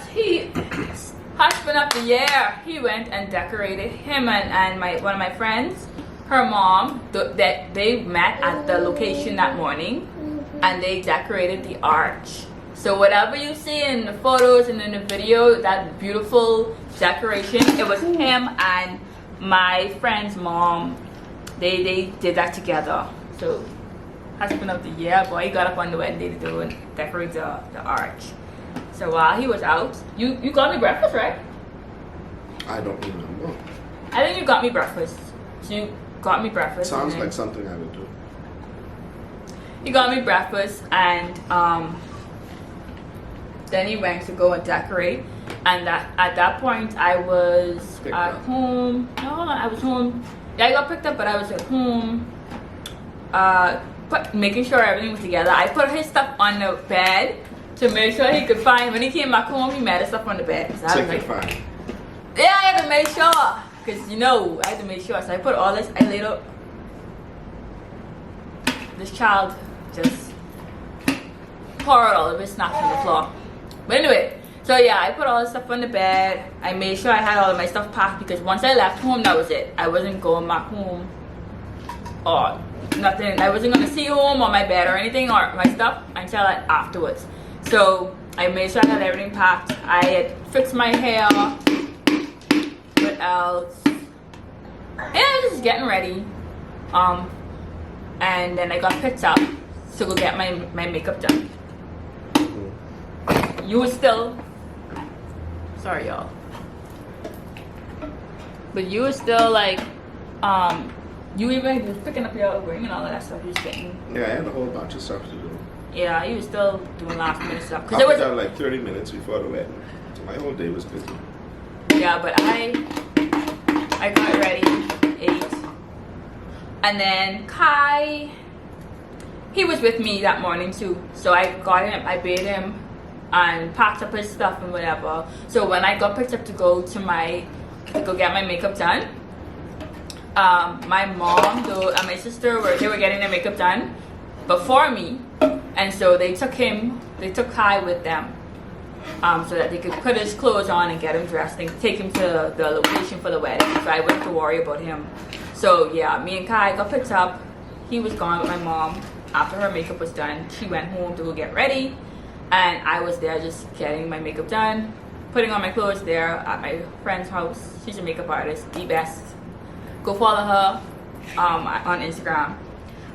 husband of the year. He went and decorated. Him and one of my friends, her mom, that they met at the location that morning, and they decorated the arch. So whatever you see in the photos and in the video, that beautiful decoration, it was him and my friend's mom. They did that together. So husband of the year, boy, he got up on the wedding day to do and decorate the arch. So while he was out, you got me breakfast, right? I don't remember. I think you got me breakfast. So you got me breakfast. Sounds like something I would do. You got me breakfast, and then he went to go and decorate. And at that point, I was at home. No, I was home. Yeah, I got picked up, but I was at home. Making sure everything was together. I put his stuff on the bed to make sure he could find. When he came back home, he met his stuff on the bed. So I was like, fine. Yeah, I had to make sure, because I had to make sure. So I put all this. I laid out. This child just poured all of his snacks on the floor. But anyway, so yeah, I put all this stuff on the bed. I made sure I had all of my stuff packed, because once I left home, that was it. I wasn't going back home or nothing. I wasn't going to see home or my bed or anything or my stuff until afterwards. So I made sure I had everything packed. I had fixed my hair. What else? Yeah, I was just getting ready. And then I got picked up to go get my makeup done. You were still, sorry y'all, but you were still like, you even was picking up your ring and all of that stuff. You was getting. Yeah, I had a whole bunch of stuff to do. Yeah, you were still doing last minute stuff. I was done like 30 minutes before the wedding, so my whole day was busy. Yeah, but I got ready, ate, and then Kai, he was with me that morning too. So I got him, I bathed him, and packed up his stuff and whatever. So when I got picked up to go get my makeup done, my mom and my sister they were getting their makeup done before me, and so they took Kai with them, so that they could put his clothes on and get him dressed and take him to the location for the wedding. So I wouldn't have to worry about him. So yeah, me and Kai got picked up. He was gone with my mom after her makeup was done. She went home to go get ready, and I was there just getting my makeup done, putting on my clothes there at my friend's house. She's a makeup artist, the best. Go follow her on Instagram.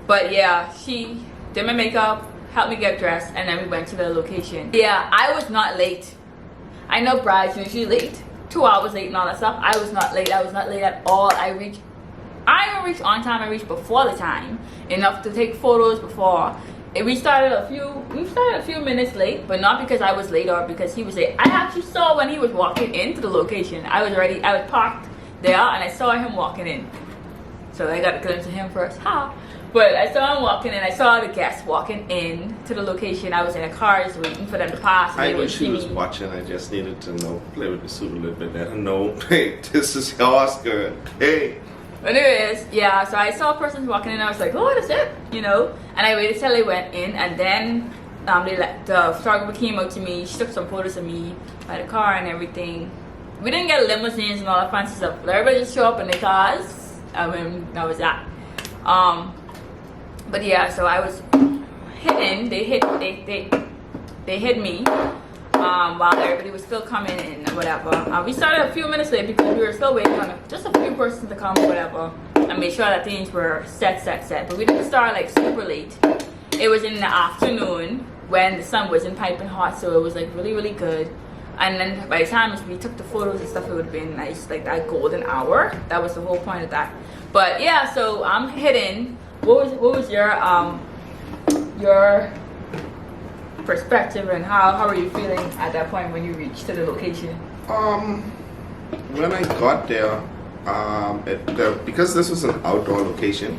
But yeah, she did my makeup, helped me get dressed, and then we went to the location. Yeah, I was not late. I know brides usually late, 2 hours late and all that stuff. I was not late. I was not late at all. I didn't reach on time. I reached before the time, enough to take photos before. We started a few minutes late, but not because I was late or because he was late. I actually saw when he was walking into the location. I was parked there, and I saw him walking in. So I got a glimpse of him first. But I saw him walking in. I saw the guests walking in to the location. I was in a car just waiting for them to pass. I wish he was watching. I just needed to play with the suit a little bit. Let him know, hey, this is yours, girl. Hey. But anyways, yeah, so I saw a person walking in, and I was like, oh, that's it, And I waited till they went in, and then the photographer came out to me. She took some photos of me by the car and everything. We didn't get limousines and all that fancy stuff. Everybody just show up in their cars. That was that. But yeah, so I was hidden. They hid me. while everybody was still coming in or whatever. We started a few minutes late because we were still waiting on just a few persons to come or whatever and make sure that things were set. But we didn't start like super late. It was in the afternoon when the sun wasn't piping hot, so it was like really, really good. And then by the time we took the photos and stuff, it would have been nice, like that golden hour. That was the whole point of that. But yeah, so I'm hitting. What was your perspective, and how are you feeling at that point when you reached to the location? When I got there, because this was an outdoor location,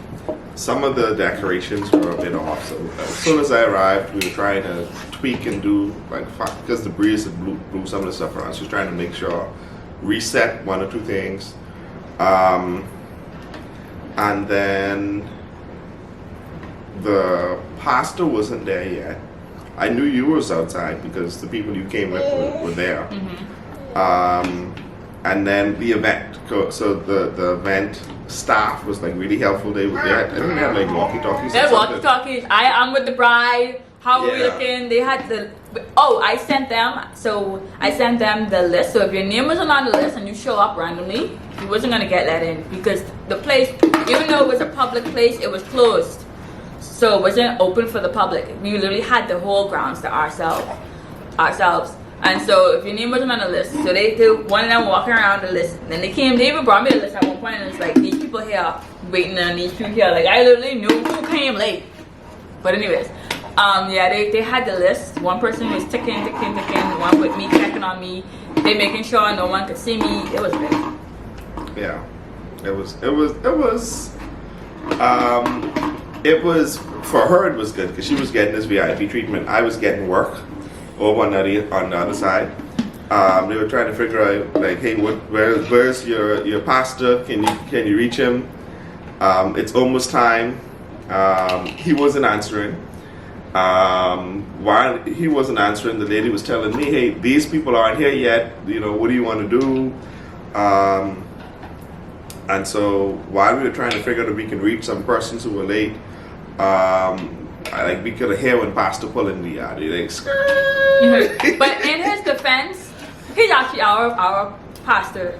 some of the decorations were a bit off. So as soon as I arrived, we were trying to tweak and do because the breeze had blew some of the stuff around. So we were trying to make sure, reset one or two things, and then the pastor wasn't there yet. I knew you was outside because the people you came with were there. Mm-hmm. And then the event, so the event staff was like really helpful. They had, I think they had like walkie-talkies. They had walkie-talkies. I'm with the bride. How are we looking? They had I sent them the list. So if your name wasn't on the list and you show up randomly, you wasn't gonna get let in because the place, even though it was a public place, it was closed. So it wasn't open for the public. We literally had the whole grounds to ourselves. And so if your name wasn't on the list, so they one of them walking around the list. And then they even brought me the list at one point, and it's like these people here waiting on these people here. Like I literally knew who came late. But anyways, they had the list. One person was ticking. One with me checking on me. They making sure no one could see me. It was good. Yeah, it was for her. It was good because she was getting this VIP treatment. I was getting work over on the other side. They were trying to figure out like, hey, where's your pastor? Can you reach him? It's almost time. He wasn't answering. While he wasn't answering, the lady was telling me, hey, these people aren't here yet. You know, what do you want to do? And so while we were trying to figure out if we can reach some persons who were late, we could hear when Pastor pulled in the yard. He like, But in his defense, he's actually our pastor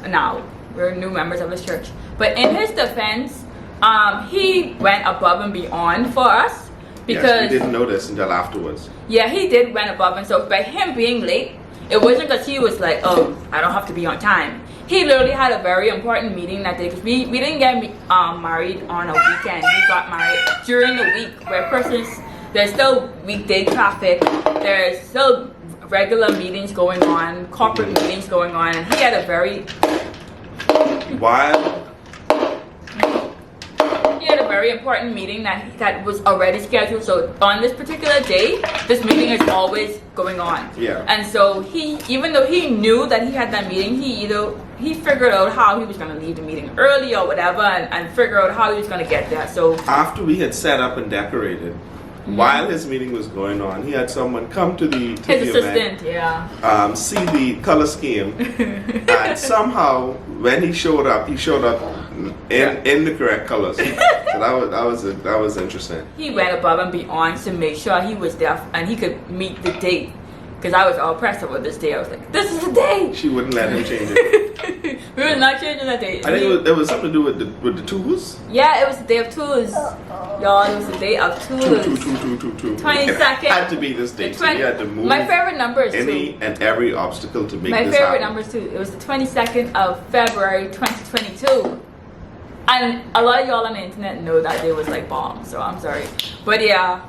now. We're new members of his church. But in his defense, he went above and beyond for us because yes, we didn't know this until afterwards. Yeah, he went above, and so by him being late, it wasn't because he was like, oh, I don't have to be on time. He literally had a very important meeting that day because we didn't get married on a weekend. We got married during the week where there's still weekday traffic, there's still regular meetings going on, corporate meetings going on, and he had a very important meeting that was already scheduled. So on this particular day, this meeting is always going on. Yeah. And so even though he knew that he had that meeting, he figured out how he was going to leave the meeting early or whatever, and figure out how he was going to get there. So after we had set up and decorated, while his meeting was going on, he had someone come to the his assistant, event, see the color scheme, and somehow when he showed up in the correct colors. So that was interesting. He went above and beyond to make sure he was there and he could meet the date. Because I was all pressed about this day. I was like, this is the day. She wouldn't let him change it. We were not changing that date. I think it was something to do with the tools. Yeah, it was the day of tools. Y'all, it was the day of tools. Two. 22nd. It had to be this date. So you had to move. My favorite number is any and every obstacle to make my this favorite happen. number is 2. It was the 22nd of February 2022. And a lot of y'all on the internet know that day was like bomb. So I'm sorry. But yeah.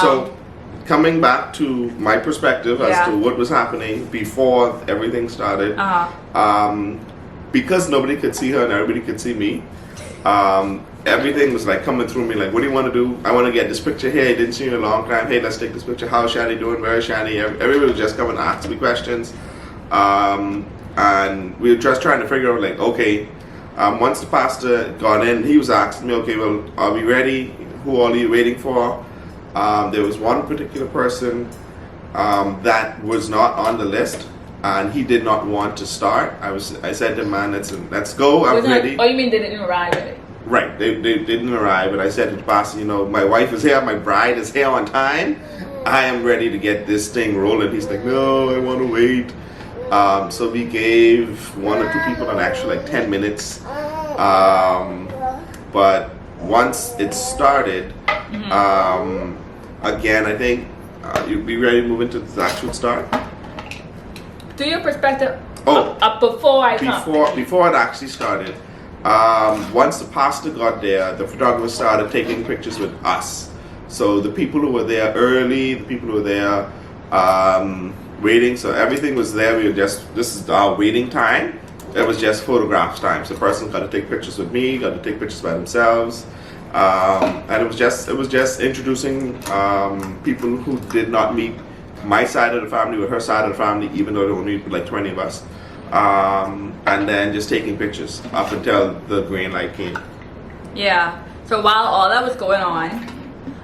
So coming back to my perspective as to what was happening before everything started, because nobody could see her and everybody could see me, everything was like coming through me like, what do you want to do? I want to get this picture here. I didn't see you in a long time. Hey, let's take this picture. How's Shannie doing? Where is Shannie? Everybody was just coming to ask me questions. And we were just trying to figure out like, okay, once the pastor got in, he was asking me, okay, well, are we ready? Who all are you waiting for? There was one particular person that was not on the list, and he did not want to start. I said to him, man, let's go. I'm ready. Oh, you mean they didn't arrive yet? Right, they didn't arrive, and I said to the pastor, you know, my wife is here, my bride is here on time, I am ready to get this thing rolling. He's like, no, I want to wait. So we gave 1 or 2 people an extra like 10 minutes. But once it started, again, I think you'd be ready to move into the actual start. To your perspective, before it actually started, once the pastor got there, the photographer started taking pictures with us. So the people who were there early, the people who were there waiting, so everything was there. We were just, this is our waiting time. It was just photographs time. So the person got to take pictures with me, got to take pictures by themselves. And it was just introducing people who did not meet my side of the family with her side of the family, even though there were only like 20 of us. And then just taking pictures up until the green light came. Yeah. So while all that was going on,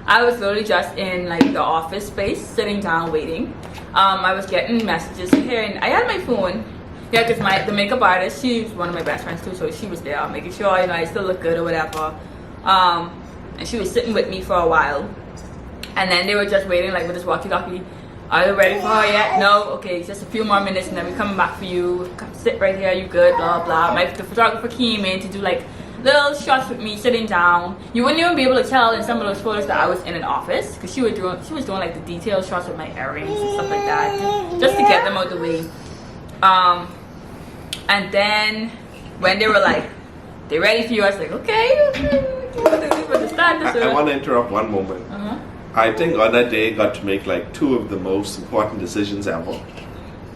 I was literally just in like the office space, sitting down waiting. I was getting messages here, and I had my phone. Yeah, because the makeup artist, she's one of my best friends too, so she was there making sure, you know, I still look good or whatever. And she was sitting with me for a while. And then they were just waiting, like with this walkie-talkie. Are you ready for her yet? No? Okay, just a few more minutes and then we're coming back for you. Come sit right here, you good, blah, blah. The photographer came in to do like little shots with me sitting down. You wouldn't even be able to tell in some of those photos that I was in an office, because she was doing like the detailed shots with my earrings and stuff like that, just to get them out the way. And then when they were like, they ready for you, I was like, okay. I want to interrupt one moment. I think on that day I got to make like 2 of the most important decisions ever.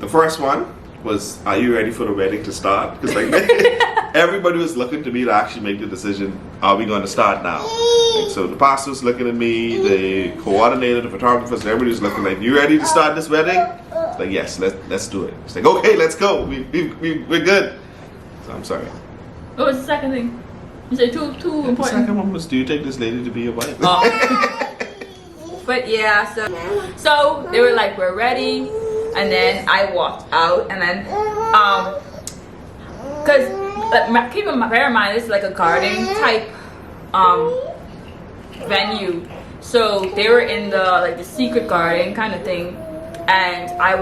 The first one was, are you ready for the wedding to start? Because like everybody was looking to me to actually make the decision, are we going to start now? Like, so the pastor was looking at me, the coordinator, the photographers, everybody was looking like, you ready to start this wedding? It's like, yes, let's do it. It's like, okay, let's go. We're good. So I'm sorry. What was the second thing? You said too important. The second one was, do you take this lady to be your wife? But yeah, so they were like, we're ready. And then I walked out, and then because bear in mind, it's like a garden type venue. So they were in the secret garden kind of thing, and I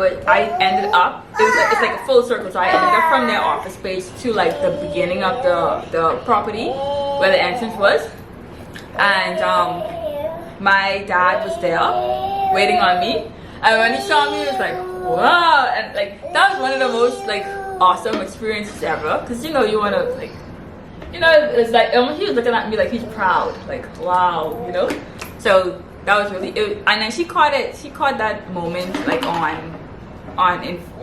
ended up, it's like a full circle, so I ended up from their office space to like the beginning of the property where the entrance was. And my dad was there waiting on me, and when he saw me, he was like, wow. And like that was one of the most like awesome experiences ever, because you know, you want to like, you know, it's like he was looking at me like he's proud, like wow, you know. So that was really it. And then she caught that moment like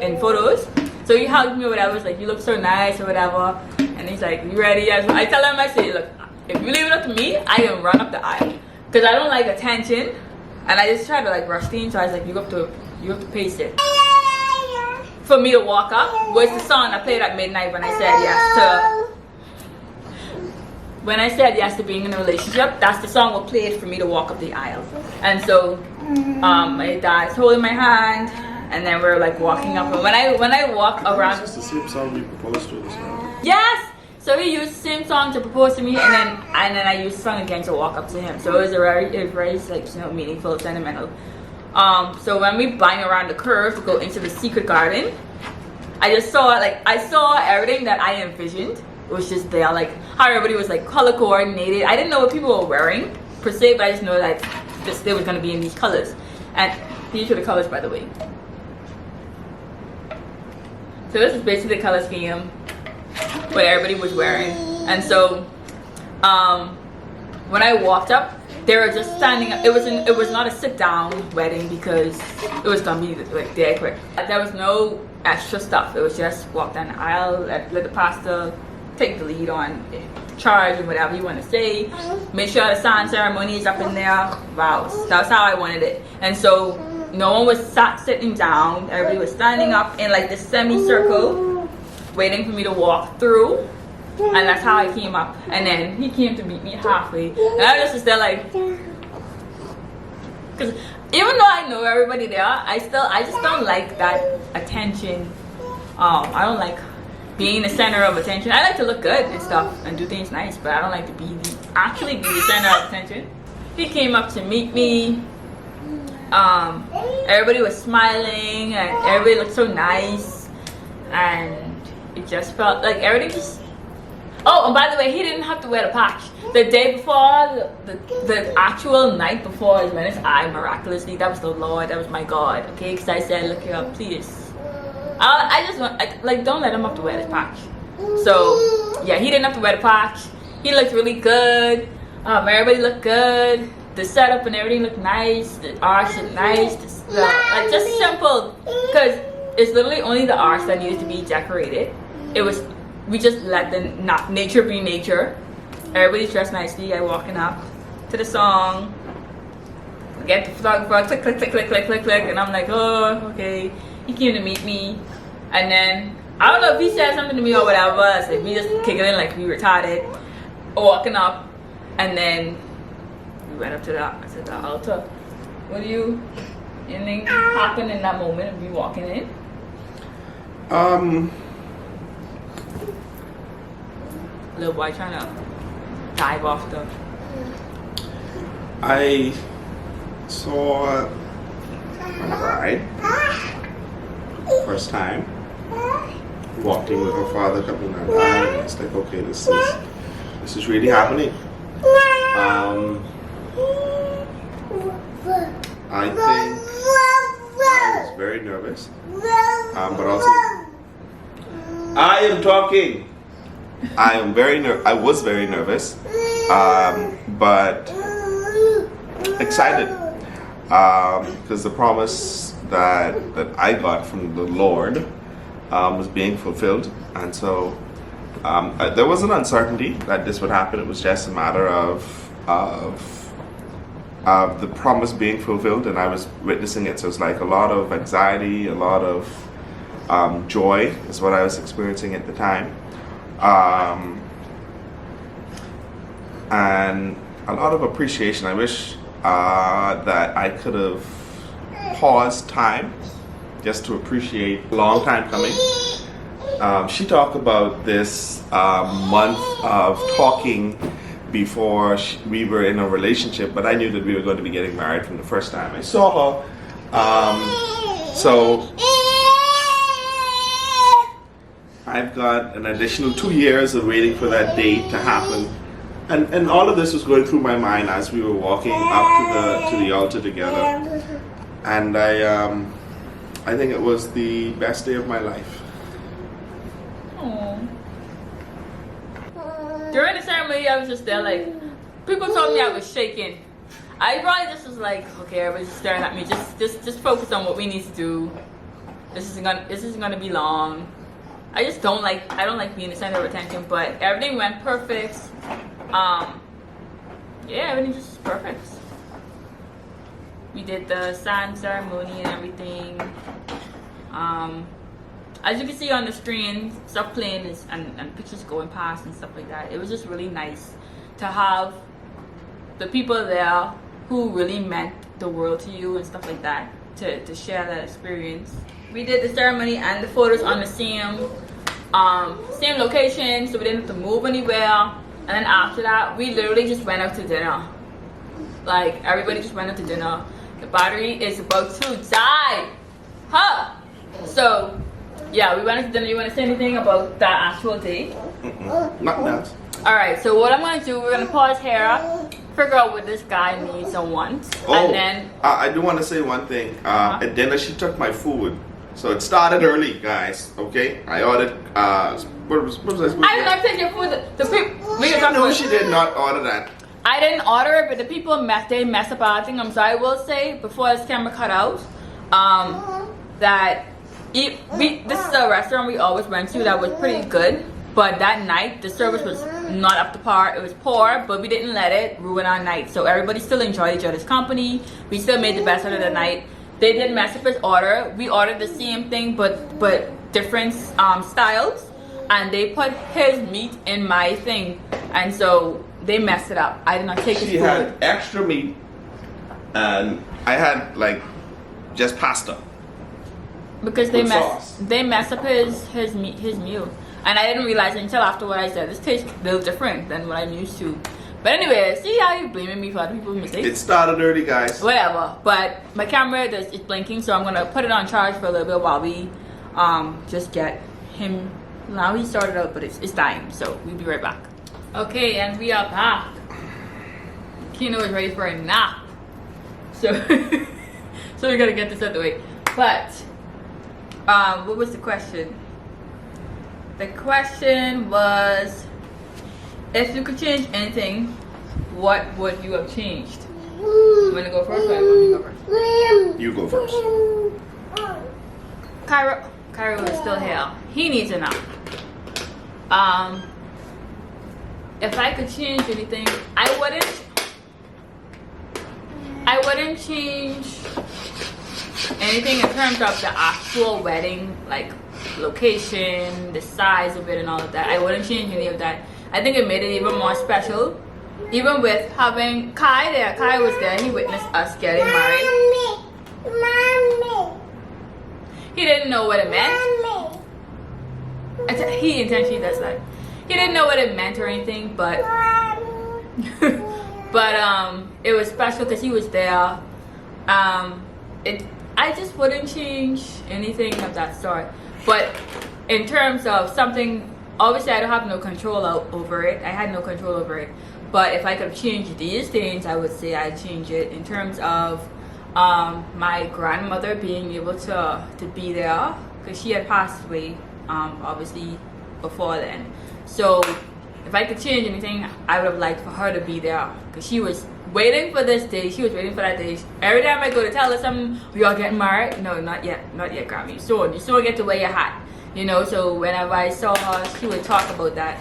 in photos. So he hugged me or whatever, was like, you look so nice or whatever. And he's like, you ready? I tell him, I say, look, if you leave it up to me, I can run up the aisle, because I don't like attention, and I just try to like rush things. So I was like, you have to pace it for me to walk up. Was the song I played at midnight when I said yes to. When I said yes to being in a relationship, that's the song we played for me to walk up the aisle. And so my dad's holding my hand, and then we're like walking up. And when I walk around, it's the same song we proposed to this morning. Yes. So he used the same song to propose to me, and then I used the song again to walk up to him. So it was very like, you know, meaningful, sentimental. So when we bang around the curve to go into the secret garden, I saw everything that I envisioned. It was just there, like how everybody was like color coordinated. I didn't know what people were wearing per se, but I just know that they were gonna be in these colors. And these are the colors, by the way. So this is basically the color scheme what everybody was wearing. And so when I walked up, they were just standing up. It was not a sit down wedding, because it was gonna be like dead quick. There was no extra stuff. It was just walk down the aisle, let the pastor take the lead on charge and whatever you want to say. Make sure the sign ceremony is up in there. Wow, that's how I wanted it. And so no one was sitting down. Everybody was standing up in like this semicircle, waiting for me to walk through. And that's how I came up. And then he came to meet me halfway. And I was just there like, because even though I know everybody there, I just don't like that attention. I don't like being the center of attention. I like to look good and stuff and do things nice, but I don't like to actually be the center of attention. He came up to meet me, everybody was smiling and everybody looked so nice, and it just felt like everything just. Oh, and by the way, he didn't have to wear the patch. The day before, the actual night before his wedding, I miraculously, that was the Lord, that was my God, okay? Because I said, look here, please. I just want, like, don't let him have to wear this patch. So, yeah, he didn't have to wear the patch. He looked really good. Everybody looked good. The setup and everything looked nice. The arch looked nice. Like, just simple. Because it's literally only the arch that needed to be decorated. We just let the nature be nature. Everybody's dressed nicely. I walking up to the song. Get the photographer. Click, click, click, click, click, click, click. And I'm like, oh, okay. He came to meet me. And then, I don't know if he said something to me or whatever. So we just kicking in like we retarded. Walking up. And then, we went up to the altar. Anything happened in that moment of me walking in? Little boy trying to dive off the. I saw my bride first time walking with her father coming down the aisle, and it's like, okay, this is really happening. I think I was very nervous, but also I am talking. I was very nervous, but excited because the promise that I got from the Lord was being fulfilled, and so there was an uncertainty that this would happen. It was just a matter of the promise being fulfilled, and I was witnessing it. So it's like a lot of anxiety, a lot of joy is what I was experiencing at the time. And a lot of appreciation. I wish that I could have paused time just to appreciate a long time coming. She talked about this month of talking before we were in a relationship, but I knew that we were going to be getting married from the first time I saw her. So I've got an additional 2 years of waiting for that date to happen, and all of this was going through my mind as we were walking up to the altar together, and I think it was the best day of my life. Aww. During the ceremony, I was just there, like, people told me I was shaking. I probably just was like, okay, everybody's just staring at me. Just focus on what we need to do. This isn't gonna be long. I don't like being the center of attention, but everything went perfect. Yeah, everything just was perfect. We did the sign ceremony and everything. As you can see on the screen, stuff playing and pictures going past and stuff like that. It was just really nice to have the people there who really meant the world to you and stuff like that to share that experience. We did the ceremony and the photos on the same location, so we didn't have to move anywhere. And then after that, we literally just went out to dinner. Like, everybody just went out to dinner. The battery is about to die. Huh? So, yeah, we went out to dinner. You want to say anything about that actual day? Nothing else. Alright, so what I'm going to do, we're going to pause here, figure out what this guy needs and wants. And then I do want to say one thing. At dinner, she took my food. So it started early, guys. Okay, I ordered. What was I supposed to I did not take your food. The people. No, she did not order that. I didn't order it, but the people messed up our thing. So I will say before this camera cut out, that this is a restaurant we always went to that was pretty good. But that night, the service was not up to par. It was poor, but we didn't let it ruin our night. So everybody still enjoyed each other's company. We still made the best out of the night. They didn't mess up his order. We ordered the same thing, but different styles. And they put his meat in my thing. And so they messed it up. I did not take his food. She had extra meat, and I had like just pasta. Because they messed up his meal. And I didn't realize it until after what I said. This tastes a little different than what I'm used to. But anyway, see how you blaming me for other people's mistakes? It started early, guys. Whatever. But my camera is blinking, so I'm gonna put it on charge for a little bit while we just get him. Now he started out, but it's dying, so we'll be right back. Okay, and we are back. Kino is ready for a nap, so so we gotta get this out of the way. But what was the question? The question was, if you could change anything, what would you have changed? You wanna go first, or you want me to go first? You go first. Cairo is still here. He needs a nap. If I could change anything, I wouldn't change anything in terms of the actual wedding, like location, the size of it, and all of that. I wouldn't change any of that. I think it made it even more special. Even with having Kai there, Kai was there. He witnessed us getting married. Mommy. He didn't know what it meant. He intentionally does that. He didn't know what it meant or anything, but it was special because he was there. I just wouldn't change anything of that sort. But in terms of something, obviously I don't have no control over it. I had no control over it. But if I could change these things, I would say I'd change it in terms of my grandmother being able to be there, because she had passed away obviously before then. So if I could change anything, I would have liked for her to be there, because she was waiting for this day. She was waiting for that day. Every time I go to tell her something, we all getting married. No, not yet, Grammy. You still get to wear your hat, you know. So whenever I saw her, she would talk about that,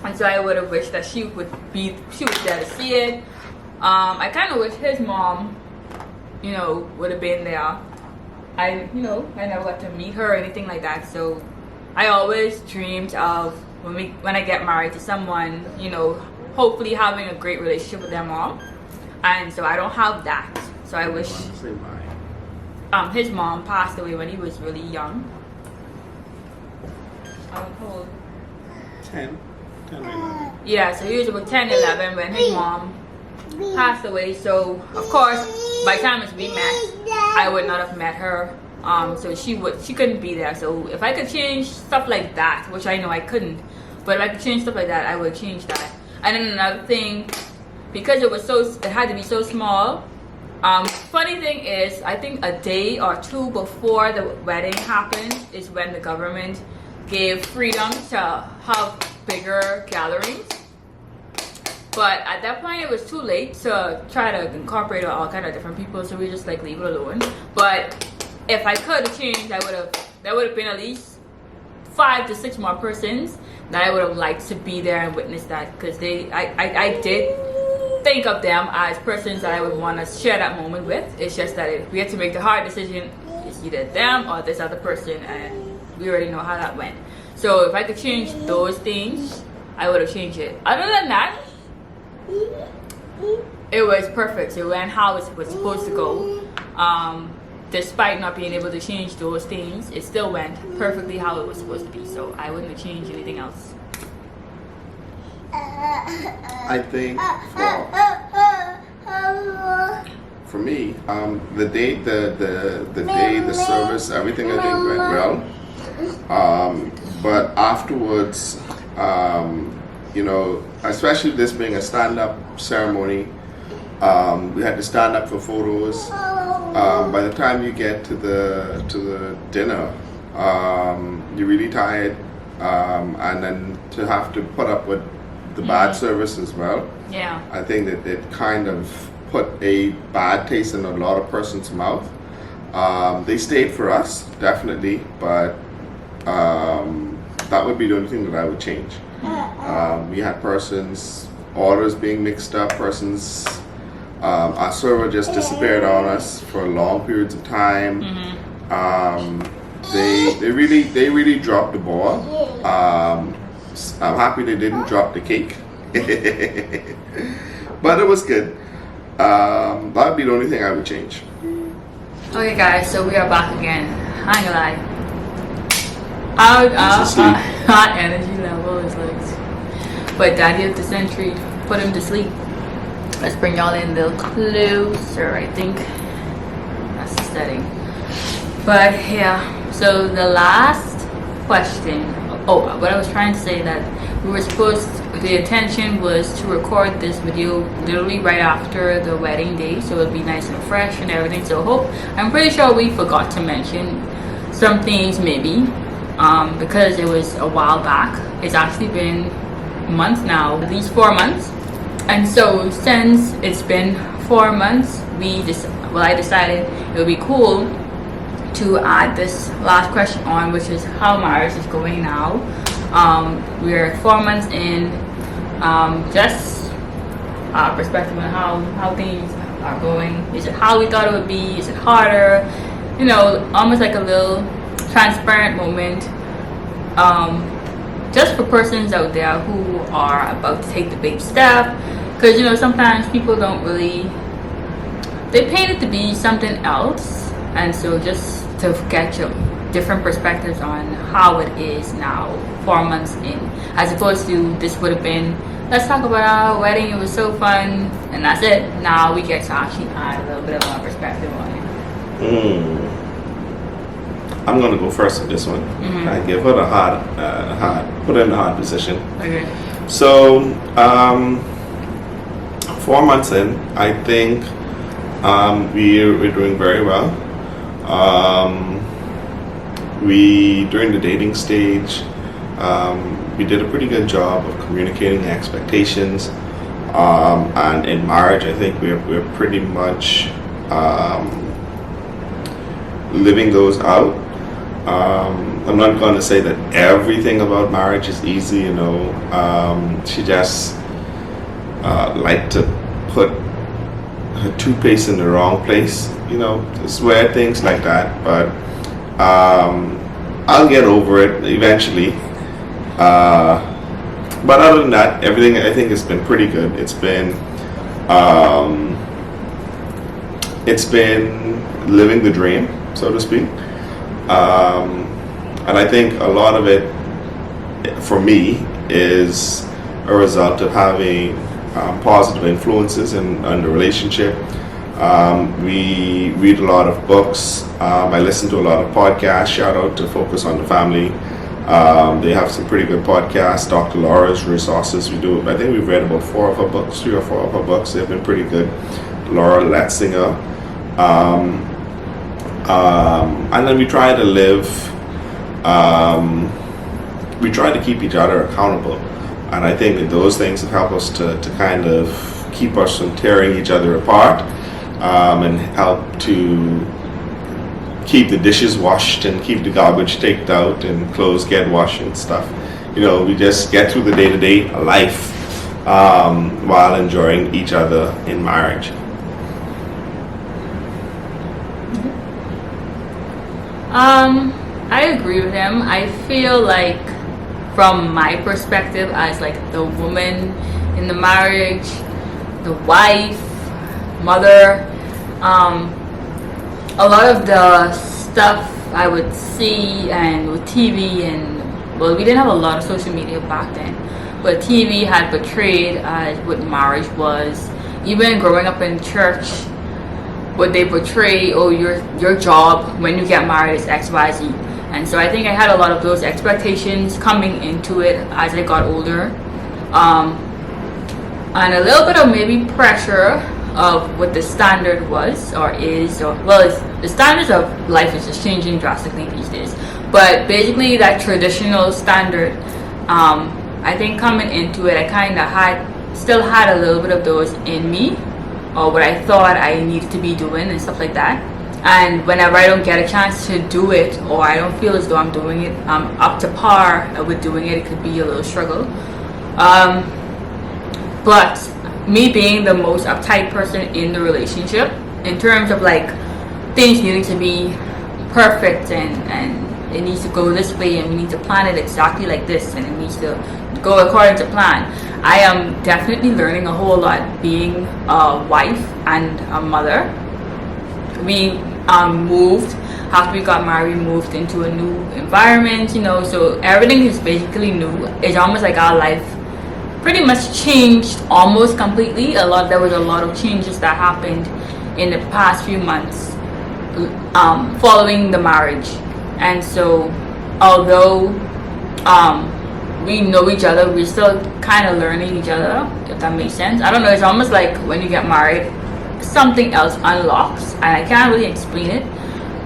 and so I would have wished that she was there to see it. I kind of wish his mom, you know, would have been there. I never got to meet her or anything like that. So I always dreamed of when I get married to someone, you know, hopefully having a great relationship with their mom. And so I don't have that. So I wish his mom passed away when he was really young. How old? 10 or 11. Yeah, so he was about 10, 11 when his mom passed away. So of course, by the time we met, I would not have met her. So she couldn't be there. So if I could change stuff like that, which I know I couldn't, but if I could change stuff like that, I would change that. And then another thing, because it had to be so small. Funny thing is, I think a day or two before the wedding happened is when the government gave freedom to have bigger gatherings. But at that point, it was too late to try to incorporate all kind of different people, so we just like leave it alone. But if I could have changed, there would have been at least 5 to 6 more persons that I would have liked to be there and witness that, because I did think of them as persons that I would want to share that moment with. It's just that if we had to make the hard decision, it's either them or this other person, and we already know how that went. So if I could change those things, I would have changed it. Other than that, it was perfect. It went how it was supposed to go. Despite not being able to change those things, it still went perfectly how it was supposed to be. So I wouldn't have changed anything else. I think for me, the day, the service, everything I think went well. But afterwards, you know, especially this being a stand-up ceremony, we had to stand up for photos. By the time you get to the dinner, you're really tired, and then to have to put up with the bad service as well. Yeah. I think that it kind of put a bad taste in a lot of persons' mouth. They stayed for us, definitely, but that would be the only thing that I would change. We had persons, orders being mixed up, persons. Our server just disappeared on us for long periods of time. They really dropped the ball. I'm happy they didn't drop the cake, but it was good. That would be the only thing I would change. Okay, guys, so we are back again. I ain't gonna lie. Our energy level is like, but Daddy of the Century. put him to sleep. Let's bring y'all in a little closer. I think that's the setting. But yeah, so the last question. Oh, what I was trying to say that we were supposed. The intention was to record this video literally right after the wedding day, so it'll be nice and fresh and everything. So I'm pretty sure we forgot to mention some things maybe, because it was a while back. It's actually been months now, at least 4 months. And so since it's been 4 months, I decided it would be cool to add this last question on, which is how marriage is going now. We're 4 months in. Just our perspective on how things are going. Is it how we thought it would be? Is it harder? You know, almost like a little transparent moment. Just for persons out there who are about to take the big step, because you know sometimes people don't really. They paint it to be something else, and so just to get your different perspectives on how it is now 4 months in, as opposed to this would have been, let's talk about our wedding, it was so fun, and that's it. Now we get to actually add a little bit of our perspective on it. I'm gonna go first with this one. I give her the hard, put her in the hard position. Okay. So 4 months in, I think we're doing very well. During the dating stage, we did a pretty good job of communicating expectations, and in marriage, I think we're pretty much living those out. I'm not going to say that everything about marriage is easy. You know, she just liked to put her toothpaste in the wrong place. You know, swear things like that, but. I'll get over it eventually. But other than that, everything I think has been pretty good. It's been living the dream, so to speak. And I think a lot of it, for me, is a result of having positive influences in the relationship. We read a lot of books. I listen to a lot of podcasts. Shout out to Focus on the Family. They have some pretty good podcasts. Dr. Laura's resources. I think we've read about 3 or 4 of her books. They've been pretty good. Laura Letzinger. And then we try to we try to keep each other accountable. And I think that those things have helped us to kind of keep us from tearing each other apart. And help to keep the dishes washed and keep the garbage taken out and clothes get washed and stuff. You know, we just get through the day-to-day life while enjoying each other in marriage. I agree with him. I feel like, from my perspective as like the woman in the marriage, the wife, mother, a lot of the stuff I would see and with TV, and well, we didn't have a lot of social media back then, but TV had portrayed as what marriage was. Even growing up in church, what they portray, oh, your job when you get married is XYZ. And so I think I had a lot of those expectations coming into it as I got older, and a little bit of maybe pressure of what the standard was or is, or well, the standards of life is just changing drastically these days. But basically, that traditional standard, I think coming into it, I kind of still had a little bit of those in me, or what I thought I needed to be doing and stuff like that. And whenever I don't get a chance to do it, or I don't feel as though I'm doing it up to par with doing it, it could be a little struggle. But me being the most uptight person in the relationship, in terms of like things needing to be perfect and it needs to go this way and we need to plan it exactly like this and it needs to go according to plan, I am definitely learning a whole lot being a wife and a mother. We moved after we got married. We moved into a new environment, you know, so everything is basically new. It's almost like our life pretty much changed almost completely. There was a lot of changes that happened in the past few months following the marriage. And so although we know each other, we're still kind of learning each other, if that makes sense. I don't know, it's almost like when you get married, something else unlocks, and I can't really explain it,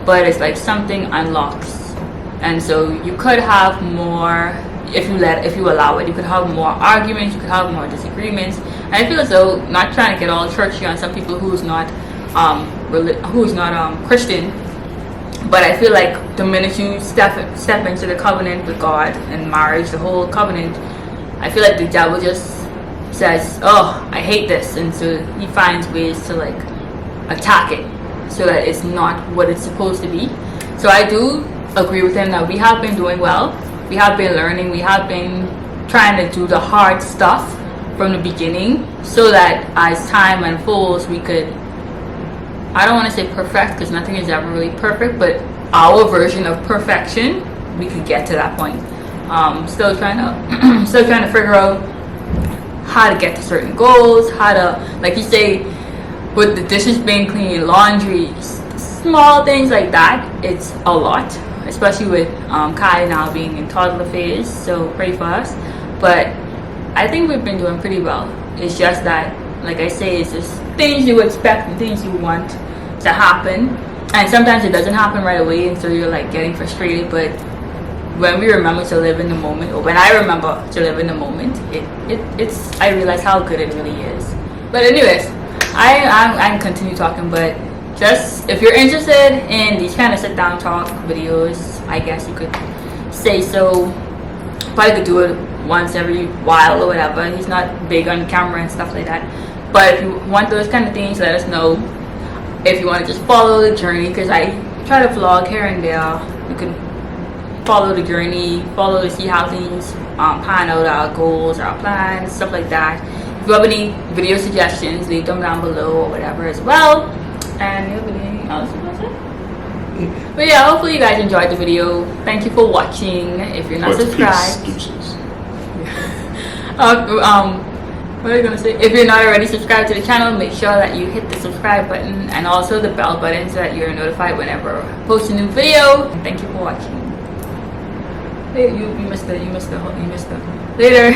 but it's like something unlocks. And so you could have more, if you allow it, you could have more arguments, you could have more disagreements. And I feel as though, not trying to get all churchy on some people who's not Christian, but I feel like the minute you step into the covenant with God and marriage, the whole covenant, I feel like the devil just says, oh, I hate this, and so he finds ways to like attack it so that it's not what it's supposed to be. So I do agree with him that we have been doing well, we have been learning, we have been trying to do the hard stuff from the beginning, so that as time unfolds we could, I don't want to say perfect because nothing is ever really perfect, but our version of perfection, we could get to that point. Still trying to figure out how to get to certain goals, how to, like you say, with the dishes being clean, laundry, small things like that. It's a lot, especially with Kai now being in toddler phase, so pray for us. But I think we've been doing pretty well. It's just that, like I say, it's just things you expect and things you want to happen, and sometimes it doesn't happen right away, and so you're like getting frustrated. But when we remember to live in the moment, or when I remember to live in the moment, I realize how good it really is. But anyways, I continue talking, but just if you're interested in these kind of sit down talk videos, I guess you could say so. Probably could do it once every while or whatever. He's not big on camera and stuff like that, but if you want those kind of things, let us know. If you want to just follow the journey, because I try to vlog here and there, you can follow the journey, follow to see how things pan out, our goals, our plans, stuff like that. If you have any video suggestions, leave them down below or whatever as well. And you have anything else you want to say? But yeah, hopefully you guys enjoyed the video. Thank you for watching. If you're not subscribed, what are you gonna say? If you're not already subscribed to the channel, make sure that you hit the subscribe button and also the bell button so that you're notified whenever I post a new video. Thank you for watching. You missed the later.